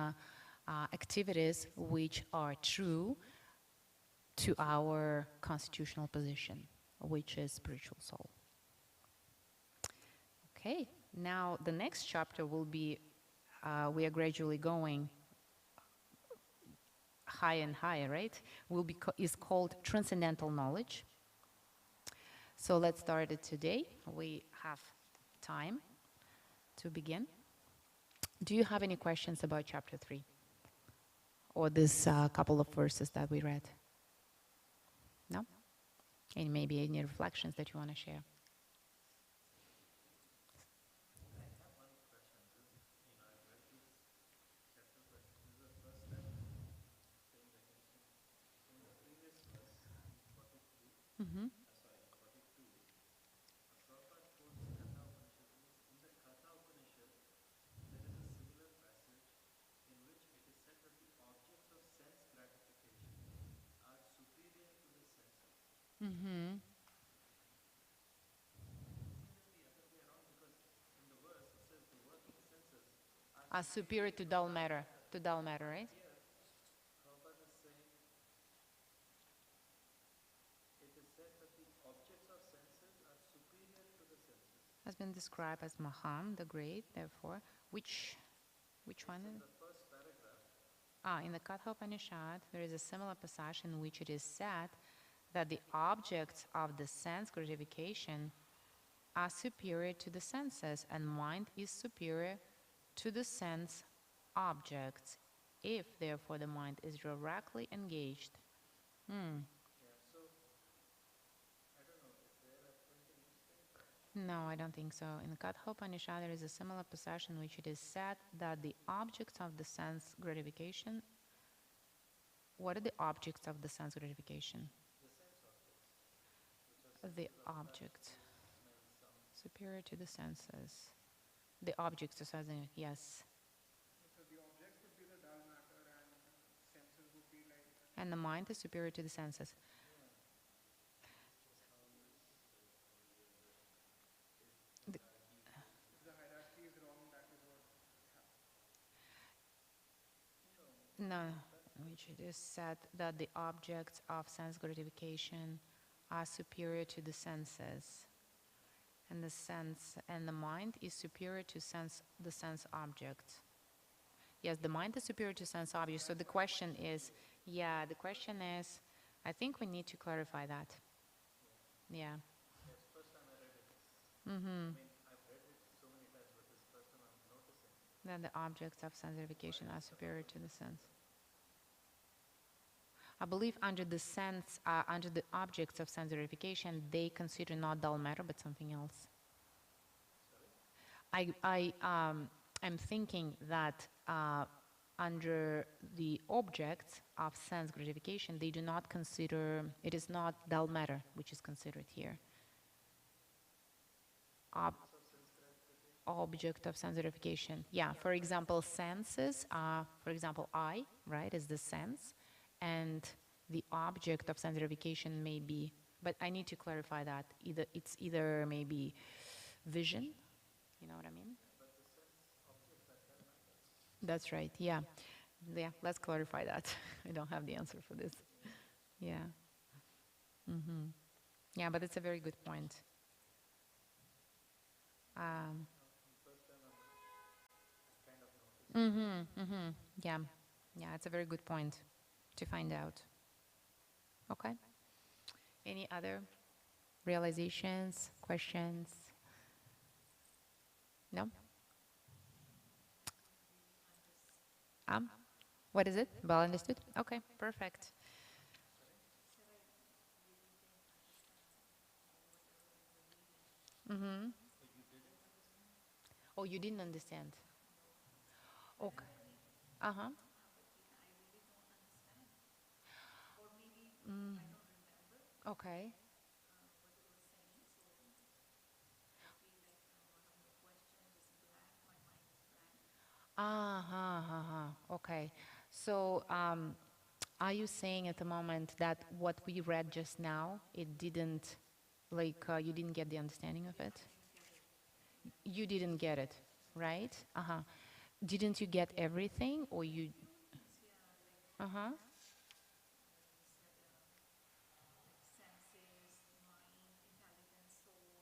activities which are true to our constitutional position, which is spiritual soul. Okay, now the next chapter will be, we are gradually going higher and higher, right, is called transcendental knowledge. So let's start it today. We have time to begin. Do you have any questions about chapter 3 or this couple of verses that we read? No? And maybe any reflections that you want to share? Mm-hmm. Mm-hmm. Are superior to dull matter, right? Has been described as Mahan, the Great, therefore, which one? In the Katha Upanishad, there is a similar passage in which it is said that the objects of the sense gratification are superior to the senses, and mind is superior to the sense objects, if therefore the mind is directly engaged. No, I don't think so. In the Katha Upanishad, there is a similar passage in which it is said that the objects of the sense gratification. What are the objects of the sense gratification? The object superior to the senses. The objects of sense, yes. So the objects would be the dull matter, and senses would be like. And the mind is superior to the senses. The- If the hierarchy is wrong, that is what is happening. no, which it is said that the objects of sense gratification are superior to the senses. And the sense and the mind is superior to the sense object. Yes, the mind is superior to sense object. So the question is, I think we need to clarify that. Yeah. Mm-hmm. Then the objects of sense gratification are superior to the sense. I believe under the objects of sense gratification, they consider not dull matter, but something else. I'm thinking that under the objects of sense gratification, they do not consider, it is not dull matter which is considered here. Object of sense gratification. Yeah, for example, senses are, for example, eye, right, is the sense, and the object of sense gratification may be, but I need to clarify that. It's either maybe vision, you know what I mean? That's right, yeah. Yeah, let's clarify that. I don't have the answer for this. Yeah. Mm-hmm. Yeah, but it's a very good point. Mm-hmm, mm-hmm. Yeah, yeah, it's a very good point to find out. Okay. Any other realizations, questions? No? What is it? Well understood? Okay, perfect. Mm-hmm. Oh, you didn't understand? Okay. Uh-huh. Okay. Okay. So, are you saying at the moment that what we read just now, it didn't, you didn't get the understanding of it? You didn't get it, right? Uh-huh. Didn't you get everything, or you? Uh-huh.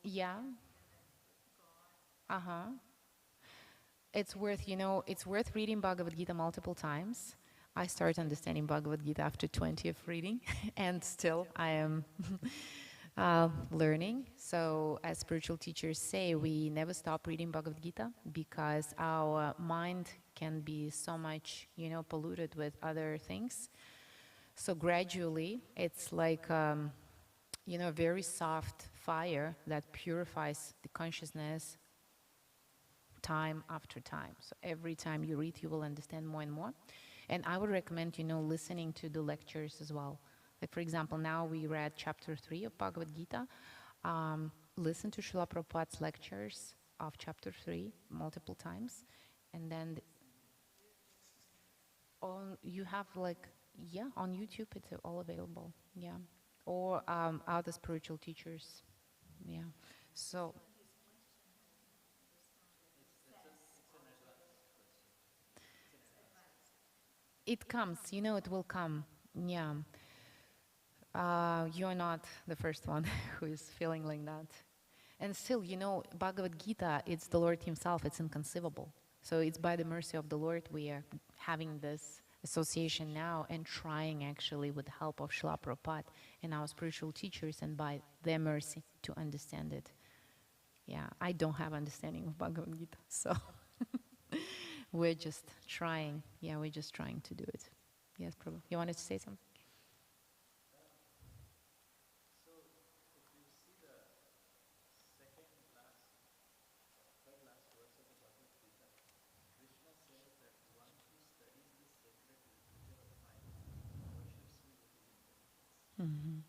Yeah. Uh-huh. It's worth reading Bhagavad Gita multiple times. I started understanding Bhagavad Gita after 20th reading, and still I am learning. So, as spiritual teachers say, we never stop reading Bhagavad Gita because our mind can be so much, polluted with other things. So gradually, it's like a very soft fire that purifies the consciousness time after time. So every time you read, you will understand more and more. And I would recommend, listening to the lectures as well. Like, for example, now we read chapter 3 of Bhagavad Gita. Listen to Srila Prabhupada's lectures of chapter 3 multiple times. And then you have like, yeah, on YouTube, it's all available. Yeah. Or other spiritual teachers. Yeah. So it comes, it will come. Yeah. You're not the first one who is feeling like that. And still, Bhagavad Gita, it's the Lord Himself, it's inconceivable. So it's by the mercy of the Lord we are having this association now and trying actually with the help of Srila Prabhupada and our spiritual teachers and by their mercy to understand it. Yeah, I don't have understanding of Bhagavad Gita, so we're just trying. Yeah, we're just trying to do it. Yes, Prabhu. You wanted to say something? Mm-hmm.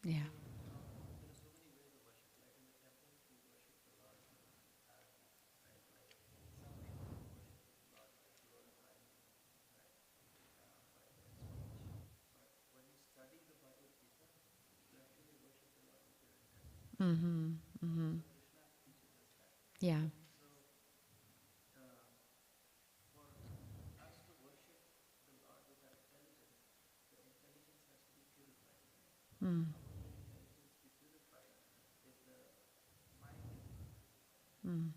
Yeah. Mm-hmm. Mm-hmm. Yeah. Mm. Mm.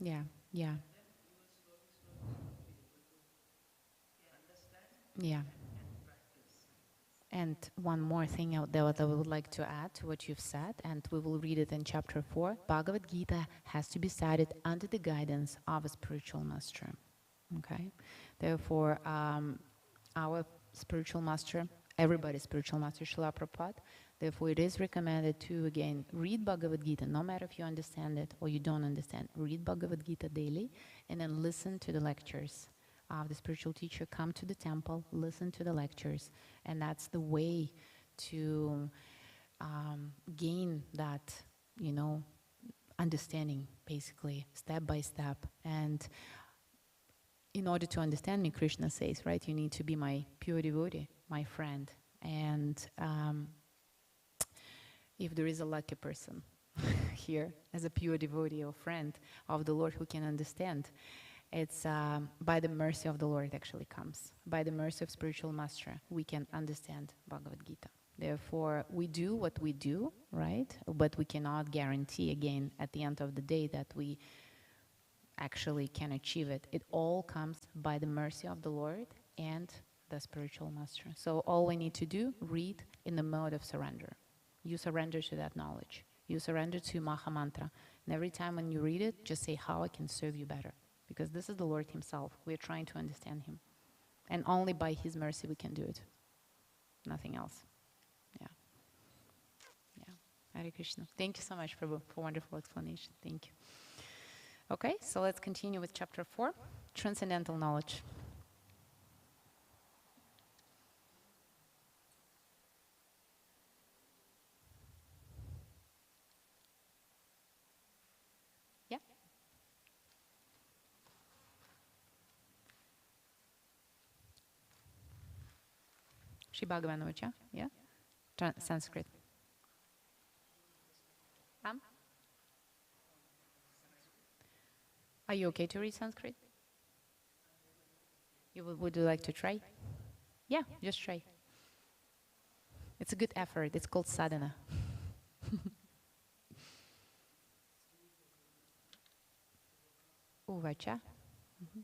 Yeah, yeah, yeah. And one more thing that I would like to add to what you've said, and we will read it in chapter 4. Bhagavad Gita has to be studied under the guidance of a spiritual master. Okay? Therefore, our spiritual master, everybody's spiritual master, Srila Prabhupada, therefore it is recommended to, again, read Bhagavad Gita, no matter if you understand it or you don't understand. Read Bhagavad Gita daily and then listen to the lectures of the spiritual teacher. Come to the temple, listen to the lectures, and that's the way to gain that, you know, understanding, basically, step by step. And in order to understand me, Krishna says, right, you need to be my pure devotee, my friend. And if there is a lucky person here as a pure devotee or friend of the Lord who can understand, it's by the mercy of the Lord it actually comes. By the mercy of spiritual master, we can understand Bhagavad Gita. Therefore, we do what we do, right? But we cannot guarantee, again, at the end of the day, that we actually can achieve it. It all comes by the mercy of the Lord and the spiritual master. So all we need to do, read in the mode of surrender. You surrender to that knowledge. You surrender to Maha Mantra. And every time when you read it, just say, how I can serve you better. Because this is the Lord himself. We're trying to understand him. And only by his mercy we can do it. Nothing else. Yeah. Yeah. Hare Krishna. Thank you so much, Prabhu, for wonderful explanation. Thank you. Okay, so let's continue with chapter 4, Transcendental Knowledge. Yeah? Shri Bhagavanocha, yeah? Sanskrit. Are you okay to read Sanskrit? Would you like to try? Yeah, just try. It's a good effort. It's called sadhana. Uvacha. Mm-hmm.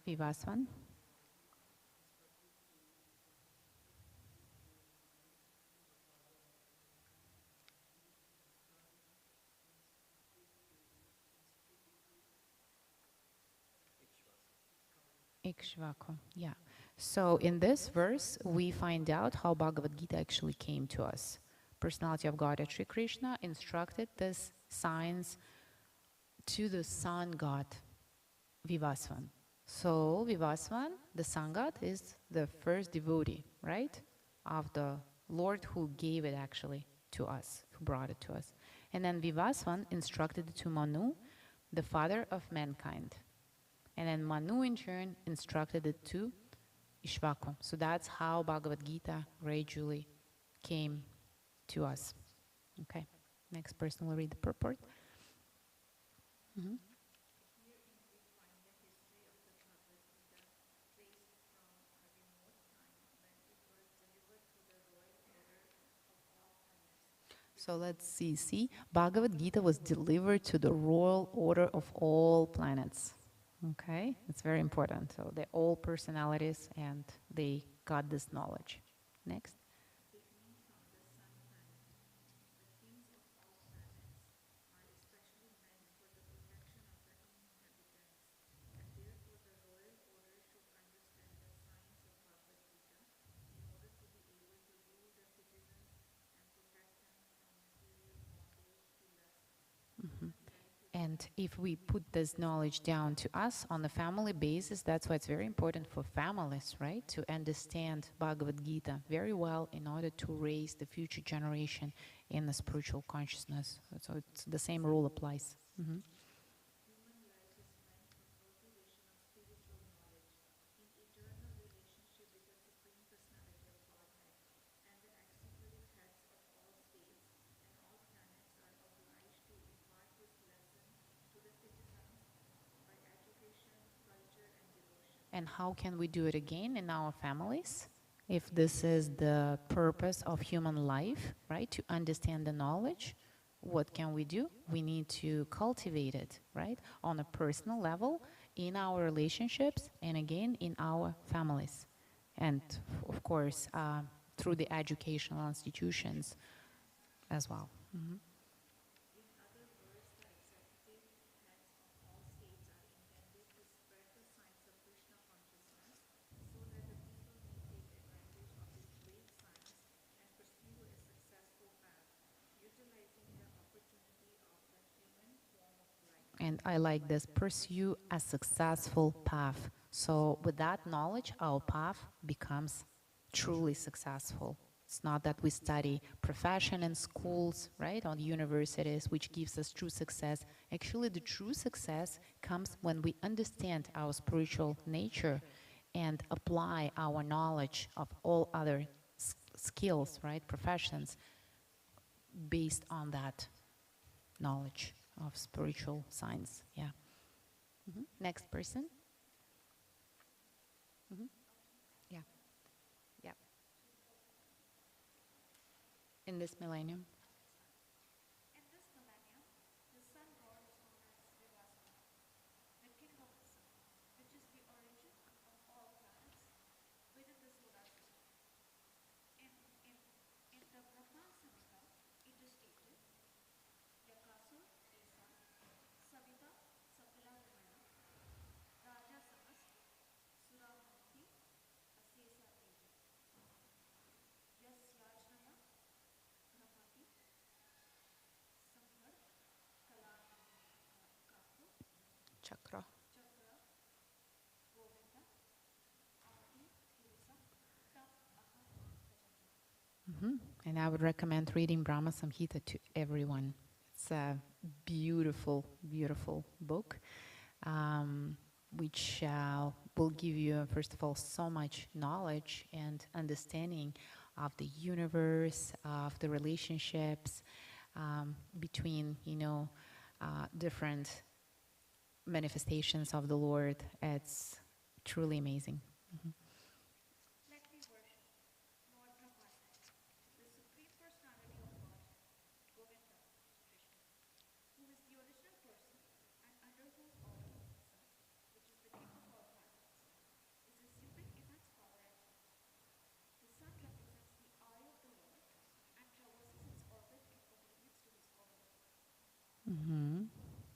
Vivasvan. Ikshvaku. Yeah. So in this verse, we find out how Bhagavad Gita actually came to us. Personality of God, Sri Krishna, instructed this science to the sun god, Vivasvan. So Vivasvan, the sun god, is the first devotee, right, of the Lord who gave it actually to us, who brought it to us. And then Vivasvan instructed it to Manu, the father of mankind. And then Manu in turn instructed it to Ishvaku. So that's how Bhagavad Gita gradually came to us. Okay, next person will read the purport. Mhm. So let's see. Bhagavad Gita was delivered to the royal order of all planets. Okay, it's very important. So they're all personalities and they got this knowledge. Next. And if we put this knowledge down to us on a family basis, that's why it's very important for families, right, to understand Bhagavad Gita very well in order to raise the future generation in the spiritual consciousness. So it's the same rule applies. Mhm. And how can we do it again in our families? If this is the purpose of human life, right, to understand the knowledge, what can we do? We need to cultivate it, right, on a personal level, in our relationships, and again, in our families. And of course, through the educational institutions as well. Mhm. And I like this, pursue a successful path. So with that knowledge, our path becomes truly successful. It's not that we study profession in schools, right, on universities, which gives us true success. Actually, the true success comes when we understand our spiritual nature and apply our knowledge of all other skills, right, professions, based on that knowledge of spiritual science. Yeah. Next person. Yeah. Yeah. In this millennium. Chakra. And I would recommend reading Brahma Samhita to everyone. It's a beautiful, beautiful book, which will give you, first of all, so much knowledge and understanding of the universe, of the relationships between, different manifestations of the Lord. It's truly amazing.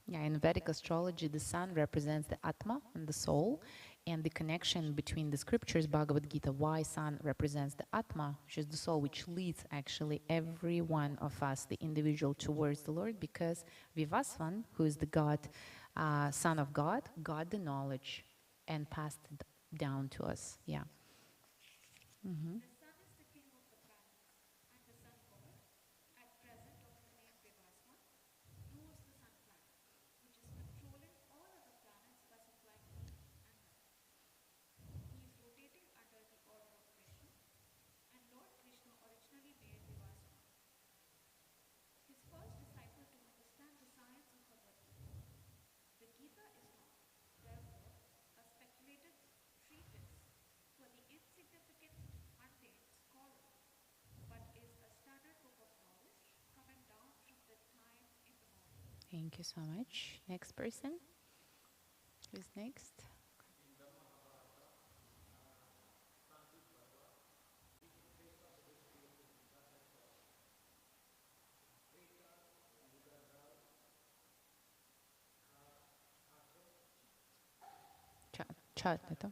Yeah, in Vedic astrology, the sun represents the Atma and the soul, and the connection between the scriptures, Bhagavad Gita, why sun represents the Atma, which is the soul, which leads actually every one of us, the individual, towards the Lord, because Vivasvan, who is the God, son of God, got the knowledge and passed it down to us. Yeah. Thank you so much. Next person. Who's next? Chat, это?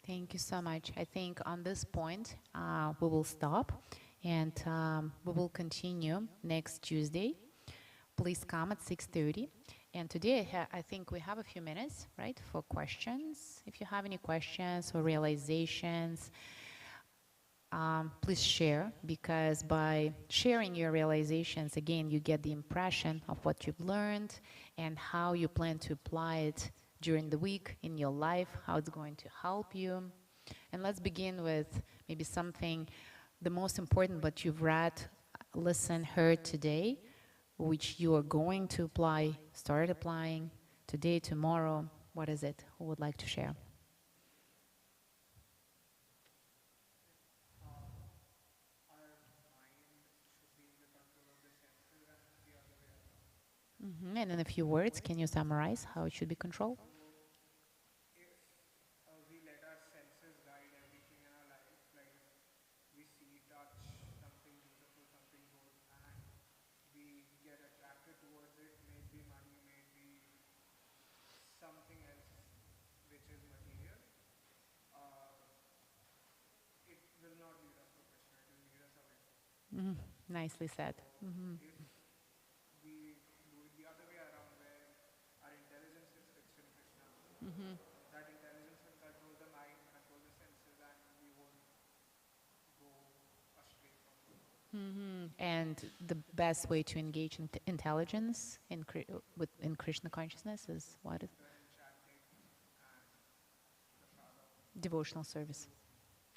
Thank you so much. I think on this point, we will stop and we will continue next Tuesday. Please come at 6:30. And today, I think we have a few minutes, right, for questions. If you have any questions or realizations, please share, because by sharing your realizations, again, you get the impression of what you've learned and how you plan to apply it during the week in your life, how it's going to help you. And let's begin with maybe something, the most important, what you've read, listened, heard today, which you are going to apply, start applying today, tomorrow. What is it? Who would like to share? And in a few words, can you summarize how it should be controlled? If we let our senses guide everything in our life, like we see, touch something beautiful, something good, and we get attracted towards it, may it be money, may it be something else which is material, uh, it will not lead us to Krishna, it will lead us away from Him. Nicely said. If we do it the other way around, where our intelligence is fixed in Krishna, that intelligence will control the mind, control the senses, and we won't go astray from Him. And the best way to engage in intelligence in Krishna consciousness is what? Chanting and prasada. Devotional service.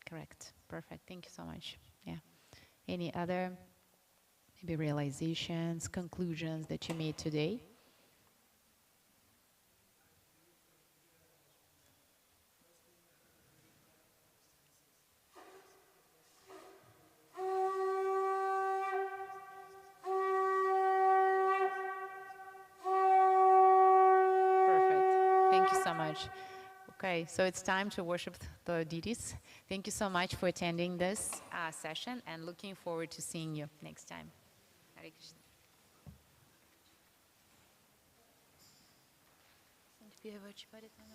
Correct. Perfect. Thank you so much. Yeah. Any other maybe realizations, conclusions that you made today? Perfect. Thank you so much. Okay, so it's time to worship the deities. Thank you so much for attending this session, and looking forward to seeing you next time. Hare Krishna. Співачі Парітана.